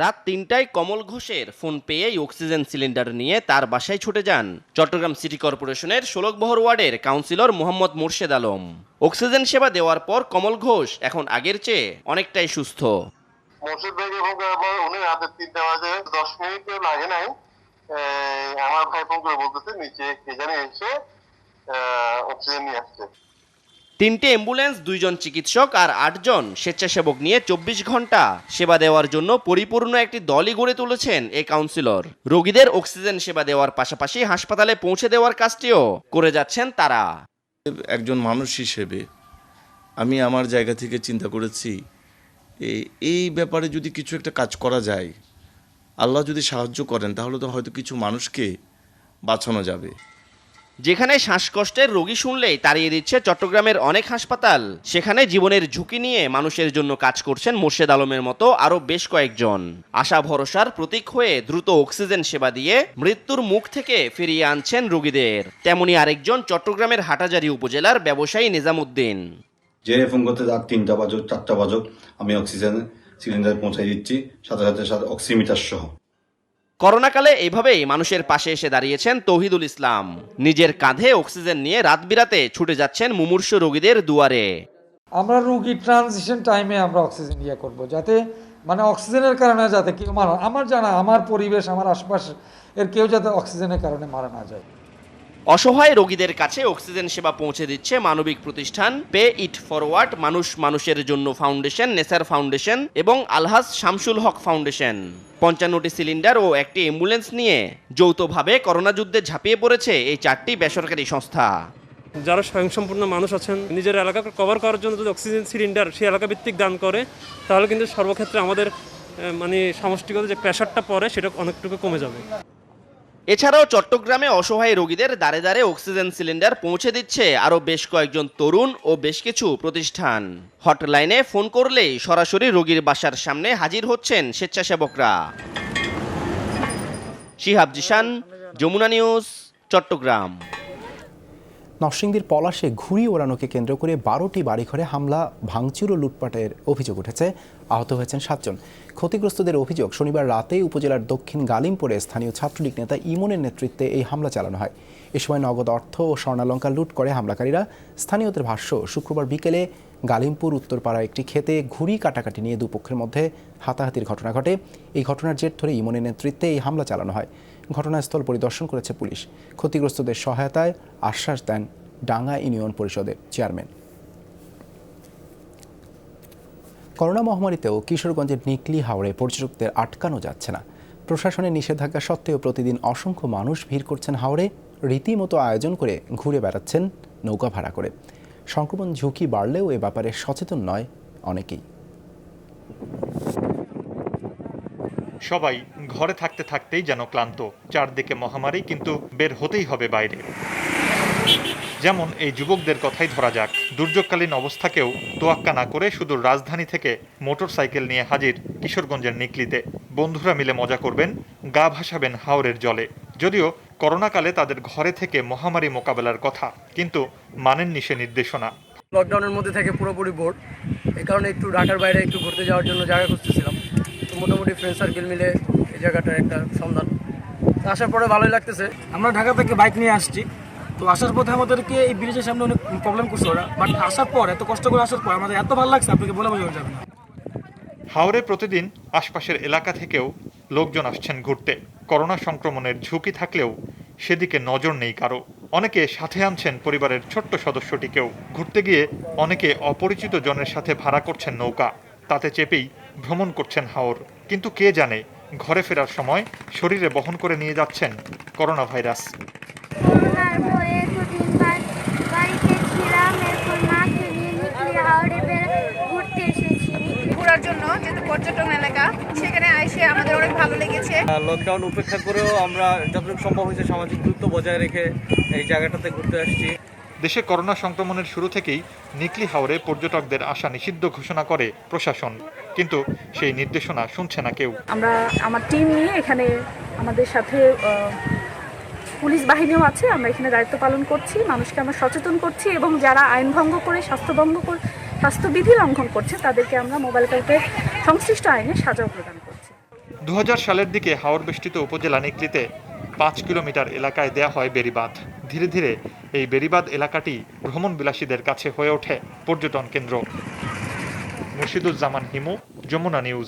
রাত 3টায় কমল ঘোষের ফোন পেয়েই অক্সিজেন সিলিন্ডার নিয়ে তার বাসায় ছুটে যান চট্টগ্রাম সিটি কর্পোরেশনের 16 ওয়ার্ডের কাউন্সিলর মোহাম্মদ মোর্শেদ আলম। অক্সিজেন সেবা দেওয়ার পর কমল ঘোষ এখন আগের চেয়ে অনেকটাই সুস্থ। মোর্শেদ ভাই উনি রাতে 3টা বাজে 10 মিনিট লাগে নাই, আমার ভাই ফোন করে বলতেছে নিচে কে জানে এসে অক্সিজেন নিয়ে আসছে। 3টে অ্যাম্বুলেন্স, 2 জন চিকিৎসক আর 8 জন স্বেচ্ছাসেবক নিয়ে 24 ঘন্টা সেবা দেওয়ার জন্য পরিপূর্ণ একটি দলই গড়ে তুলেছেন এই কাউন্সিলর। রোগীদের অক্সিজেন সেবা দেওয়ার পাশাপাশি হাসপাতালে পৌঁছে দেওয়ার কাজটিও করে যাচ্ছেন তারা। একজন মানুষ হিসেবে আমি আমার জায়গা থেকে চিন্তা করেছি, এই ব্যাপারে যদি কিছু একটা কাজ করা যায়, আল্লাহ যদি সাহায্য করেন, তাহলে তো হয়তো কিছু মানুষকে বাঁচানো যাবে। যেখানে শ্বাসকষ্টের রোগী শুনলেই তাড়িয়ে দিচ্ছে চট্টগ্রামের অনেক হাসপাতাল, সেখানে জীবনের ঝুঁকি নিয়ে মানুষের জন্য কাজ করছেন মোর্শেদ আলমের মতো আরও বেশ কয়েকজন। আশা ভরসার প্রতীক হয়ে দ্রুত অক্সিজেন সেবা দিয়ে মৃত্যুর মুখ থেকে ফিরিয়ে আনছেন রোগীদের। তেমনি আরেকজন চট্টগ্রামের হাটাজারি উপজেলার ব্যবসায়ী নিজামুদ্দিন। যে ফোন করতে 3টা বাজুক 4টা বাজুক আমি অক্সিজেন সিলিন্ডার পৌঁছাই দিচ্ছি, সাথে সাথে অক্সিমিটার সহ। করোনাকালে এইভাবেই মানুষের পাশে এসে দাঁড়িয়েছেন তৌহিদুল ইসলাম। নিজের কাঁধে অক্সিজেন নিয়ে রাত বিরাতে ছুটে যাচ্ছেন মুমূর্ষু রোগীদের দুয়ারে। আমরা রোগী ট্রানজিশন টাইমে আমরা অক্সিজেন করব, যাতে মানে অক্সিজেনের কারণে যাতে কেউ আমার জানা আমার পরিবেশ আমার আশপাশ এর কেউ যাতে অক্সিজেনের কারণে মারা না যায়। অসহায় রোগীদের কাছে অক্সিজেন সেবা পৌঁছে দিচ্ছে মানবিক প্রতিষ্ঠান পে ইট ফরওয়ার্ড, মানুষের জন্য ফাউন্ডেশন, নেসার ফাউন্ডেশন এবং আলহাজ শামসুল হক ফাউন্ডেশন। 55টি সিলিন্ডার ও একটি অ্যাম্বুলেন্স নিয়ে যৌথভাবে করোনা যুদ্ধে ঝাঁপিয়ে পড়েছে এই 4টি বেসরকারি সংস্থা। যারা স্বয়ংসম্পূর্ণ মানুষ আছেন নিজের এলাকা কভার করার জন্য যদি অক্সিজেন সিলিন্ডার সেই এলাকা ভিত্তিক দান করে তাহলে কিন্তু সর্বক্ষেত্রে আমাদের মানে সমষ্টিগত যে প্রেশারটা পড়ে সেটা অনেকটুকু কমে যাবে। এছাড়াও চট্টগ্রামে অসহায় রোগীদের দ্বারে দ্বারে অক্সিজেন সিলিন্ডার পৌঁছে দিচ্ছে আরও বেশ কয়েকজন তরুণ ও বেশ কিছু প্রতিষ্ঠান। হটলাইনে ফোন করলেই সরাসরি রোগীর বাসার সামনে হাজির হচ্ছেন স্বেচ্ছাসেবকরা। শিহাব জিশান, যমুনা নিউজ, চট্টগ্রাম। নরসিংদীর পলাশে ঘুড়ি ওড়ানোকে কেন্দ্র করে 12টি বাড়িঘরে হামলা, ভাঙচুর ও লুটপাটের অভিযোগ উঠেছে। আহত হয়েছেন 7 জন। ক্ষতিগ্রস্তদের অভিযোগ, শনিবার রাতে উপজেলার দক্ষিণ গালিমপুরে স্থানীয় ছাত্রলীগ নেতা ইমনের নেতৃত্বে এই হামলা চালানো হয়। এ সময় নগদ অর্থ ও স্বর্ণালঙ্কার লুট করে হামলাকারীরা। স্থানীয়দের ভাষ্য, শুক্রবার বিকেলে গালিমপুর উত্তরপাড়া একটি ক্ষেতে ঘুড়ি কাটাকাটি নিয়ে দুপক্ষের মধ্যে হাতাহাতির ঘটনা ঘটে। এই ঘটনার জের ধরে ইমনের নেতৃত্বে এই হামলা চালানো হয়। ঘটনাস্থল পরিদর্শন করেছে পুলিশ। ক্ষতিগ্রস্তদের সহায়তায় আশ্বাস দেন ডাঙ্গা ইউনিয়ন পরিষদের চেয়ারম্যান। করোনা মহামারীতেও কিশোরগঞ্জের নিকলি হাওরে পর্যটকদের আটকানো যাচ্ছে না। প্রশাসনের নিষেধাজ্ঞা সত্ত্বেও প্রতিদিন অসংখ্য মানুষ ভিড় করছেন হাওরে। রীতিমতো আয়োজন করে ঘুরে বেড়াচ্ছেন নৌকা ভাড়া করে। সংক্রমণ ঝুঁকি বাড়লেও এ ব্যাপারে সচেতন নয় অনেকেই। সবাই ঘরে থাকতে থাকতেই যেন ক্লান্ত। চারদিকে মহামারী, কিন্তু বের হতেই হবে বাইরে। যেমন এই যুবকদের কথাই ধরা যাক। দুর্যোগকালীন অবস্থাকেও তোয়াক্কা না করে শুধু রাজধানী থেকে মোটর সাইকেল নিয়ে হাজির কিশোরগঞ্জের নিকলিতে। বন্ধুরা মিলে মজা করবেন, গা ভাসাবেন হাওরের জলে। যদিও করোনাকালে তাদের ঘরে থেকে মহামারী মোকাবেলার কথা, কিন্তু মানেননি সে নির্দেশনা। লকডাউনের মধ্যে থেকে পুরোপুরি বোর্ড, এই কারণে একটু ঢাকার বাইরে একটু ঘুরতে যাওয়ার জন্য জায়গা খুঁজতেছিলাম। তো মোটামুটি ফ্রেন্ড সার্কেল মিলে এই জায়গাটার একটা সন্ধান। আসার পরে ভালোই লাগতেছে। আমরা ঢাকা থেকে বাইক নিয়ে আসছি, তো আসার পথে আমাদেরকে এই ব্রিজের সামনে অনেক প্রবলেম করছে ওরা, বাট আসার পর এত কষ্ট করে আসার পর আমাদের এত ভালো লাগছে আপনাকে বলে বোঝানো যাবে না। হাওরে প্রতিদিন আশপাশের এলাকা থেকেও লোকজন আসছেন ঘুরতে। করোনা সংক্রমণের ঝুঁকি থাকলেও সেদিকে নজর নেই কারো। অনেকে সাথে আনছেন পরিবারের ছোট্ট সদস্যটিকেও। ঘুরতে গিয়ে অনেকে অপরিচিত জনের সাথে ভাড়া করছেন নৌকা, তাতে চেপেই ভ্রমণ করছেন হাওর। কিন্তু কে জানে ঘরে ফেরার সময় শরীরে বহন করে নিয়ে যাচ্ছেন করোনা ভাইরাস। ঘোরার জন্য যেহেতু পর্যটন এলাকা, সেখানে এসে আমাদের অনেক ভালো লেগেছে। লকডাউন উপেক্ষা করেও আমরা যতটুকু সম্ভব হয়েছে সামাজিক দূরত্ব বজায় রেখে এই জায়গাটাতে ঘুরতে আসছি। দেশে করোনা সংক্রমণের শুরু থেকেই নিকলি হাওরে পর্যটকদের আসা নিষিদ্ধ ঘোষণা করে প্রশাসন, কিন্তু সেই নির্দেশনা শুনছে না কেউ। আমরা আমার টিম নিয়ে এখানে আমাদের সাথে পুলিশ বাহিনীও আছে, আমরা এখানে দায়িত্ব পালন করছি, মানুষকে আমরা সচেতন করছি এবং যারা আইন ভঙ্গ করে স্বাস্থ্যবিধি লঙ্ঘন করছে তাদেরকে আমরা মোবাইল কোর্টে সংশ্লিষ্ট আইনে সাজাও প্রদান করছি। 2000 সালের দিকে হাওর বেষ্টিত উপজেলা নিকলিতে 5 কিলোমিটার এলাকায় দেয়া হয় বেড়িবাঁধ। ধীরে ধীরে এই বেড়িবাঁধ এলাকাটি ভ্রমণ বিলাসীদের কাছে হয়ে ওঠে পর্যটন কেন্দ্র। মুর্শিদুজ্জামান হিমু, যমুনা নিউজ।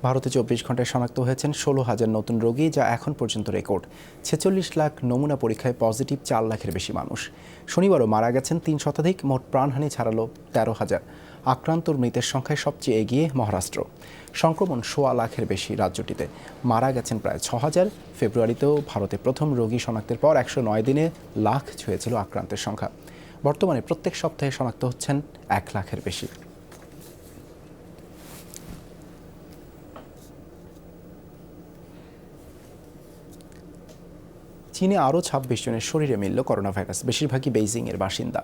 ভারতে 24 ঘন্টায় শনাক্ত হয়েছেন 16,000 নতুন রোগী, যা এখন পর্যন্ত রেকর্ড। 46 লাখ নমুনা পরীক্ষায় পজিটিভ, 4 লাখের বেশি মানুষ। শনিবারও মারা গেছেন 3 শতাধিক, মোট প্রাণহানি ছাড়ালো 13,000। আক্রান্ত মৃতের সংখ্যায় সবচেয়ে এগিয়ে মহারাষ্ট্র। সংক্রমণ 1.25 লাখের বেশি রাজ্যটিতে। মারা গেছেন প্রায় 6,000। ফেব্রুয়ারিতেও ভারতে প্রথম রোগী শনাক্তের পর 109 দিনে লাখ ছুঁয়েছিল আক্রান্তের সংখ্যা। বর্তমানে প্রত্যেক সপ্তাহে শনাক্ত হচ্ছেন 1 লাখের বেশি। চীনে আরও 26 জনের শরীরে মিলল করোনা ভাইরাস, বেশিরভাগই বেইজিংয়ের বাসিন্দা।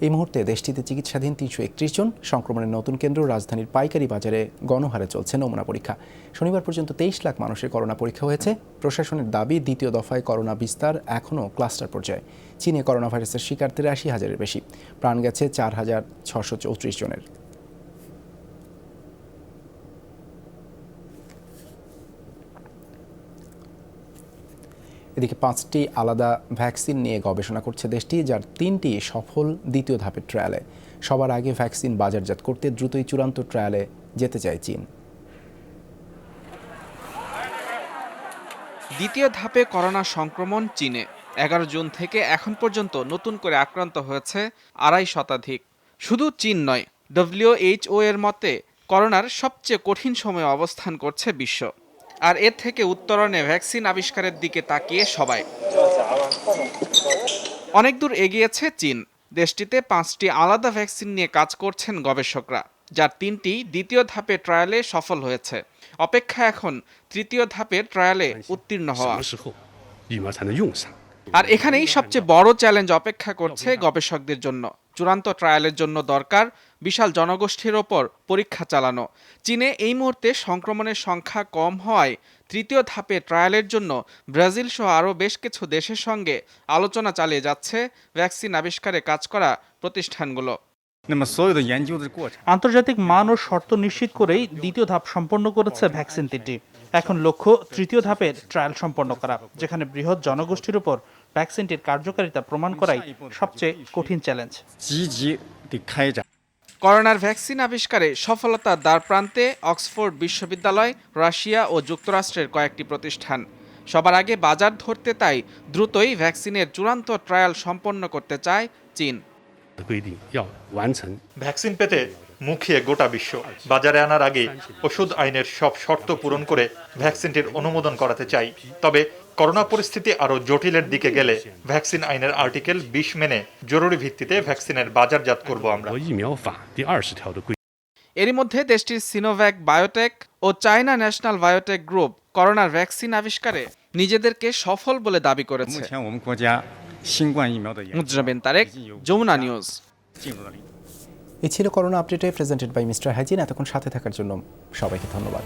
এই মুহূর্তে দেশটিতে চিকিৎসাধীন 331 জন। সংক্রমণের নতুন কেন্দ্র রাজধানীর পাইকারি বাজারে গণহারে চলছে নমুনা পরীক্ষা। শনিবার পর্যন্ত 23 লাখ মানুষের করোনা পরীক্ষা হয়েছে। প্রশাসনের দাবি, দ্বিতীয় দফায় করোনা বিস্তার এখনও ক্লাস্টার পর্যায়ে। চীনে করোনা ভাইরাসের শিকার 83,000-এর বেশি। প্রাণ গেছে 4,634 জনের। এদিকে 5টি আলাদা ভ্যাকসিন নিয়ে গবেষণা করছে দেশটি, যার 3টি সফল দ্বিতীয় ধাপের ট্রায়ালে। সবার আগে ভ্যাকসিন বাজারজাত করতে দ্রুতই চূড়ান্ত ট্রায়ালে যেতে চায় চীন। দ্বিতীয় ধাপে করোনা সংক্রমণ চীনে। 11 জুন থেকে এখন পর্যন্ত নতুন করে আক্রান্ত হয়েছে 2.5 শতাধিক। শুধু চীন নয়, WHO এর মতে করোনার সবচেয়ে কঠিন সময়ে অবস্থান করছে বিশ্ব। আর এর থেকে উত্তরণে ভ্যাকসিন আবিষ্কারের দিকে তাকিয়ে সবাই। অনেক দূর এগিয়েছে চীন। দেশটিতে 5টি আলাদা ভ্যাকসিন নিয়ে কাজ করছেন গবেষকরা, যার 3টি দ্বিতীয় ধাপের ট্রায়ালে সফল হয়েছে। অপেক্ষা এখন তৃতীয় ধাপের ট্রায়ালে উত্তীর্ণ হওয়া। আর এখানেই সবচেয়ে বড় চ্যালেঞ্জ অপেক্ষা করছে গবেষকদের জন্য। চূড়ান্ত ট্রায়ালের জন্য দরকার বিশাল জনগোষ্ঠীর ওপর পরীক্ষা চালানো। চীনে এই মুহূর্তে সংক্রমণের সংখ্যা কম হওয়ায় তৃতীয় ধাপে ট্রায়ালের জন্য ব্রাজিল সহ আরও বেশ কিছু দেশের সঙ্গে আলোচনা চালিয়ে যাচ্ছে ভ্যাকসিন আবিষ্কারে কাজ করা প্রতিষ্ঠানগুলো। আন্তর্জাতিক মান ও শর্ত নিশ্চিত করেই দ্বিতীয় ধাপ সম্পন্ন করেছে ভ্যাকসিন 3টি। এখন লক্ষ্য তৃতীয় ধাপের ট্রায়াল সম্পন্ন করা, যেখানে বৃহৎ জনগোষ্ঠীর উপর ভ্যাকসিনটির কার্যকারিতা প্রমাণ করাই সবচেয়ে কঠিন চ্যালেঞ্জ। করোনার ভ্যাকসিন আবিষ্কারে সফলতার দ্বার প্রান্তে অক্সফোর্ড বিশ্ববিদ্যালয়, রাশিয়া ও যুক্তরাষ্ট্রের কয়েকটি প্রতিষ্ঠান। সবার আগে বাজার ধরতে তাই দ্রুতই ভ্যাকসিনের চূড়ান্ত ট্রায়াল সম্পন্ন করতে চায় চীন। ভ্যাকসিন পেতে মুখিয়ে গোটা বিশ্ব। বাজারে আনার আগে ওষুধ আইনের সব শর্ত পূরণ করে ভ্যাকসিনটির অনুমোদন করাতে চাই। তবে করোনা পরিস্থিতি আরও জটিলের দিকে গেলে ভ্যাকসিন আইনের আর্টিকেল 20 মেনে জরুরি ভিত্তিতে ভ্যাকসিনের বাজারজাত করব আমরা। এরই মধ্যে দেশটির সিনোভ্যাক বায়োটেক ও চায়না ন্যাশনাল বায়োটেক গ্রুপ করোনার ভ্যাকসিন আবিষ্কারে নিজেদেরকে সফল বলে দাবি করেছে। মুজরাবিন তারেক, যমুনা নিউজ। এই ছিল করোনা আপডেটে প্রেজেন্টেড বাই মিস্টার হাজিন। এতক্ষণ সাথে থাকার জন্য সবাইকে ধন্যবাদ।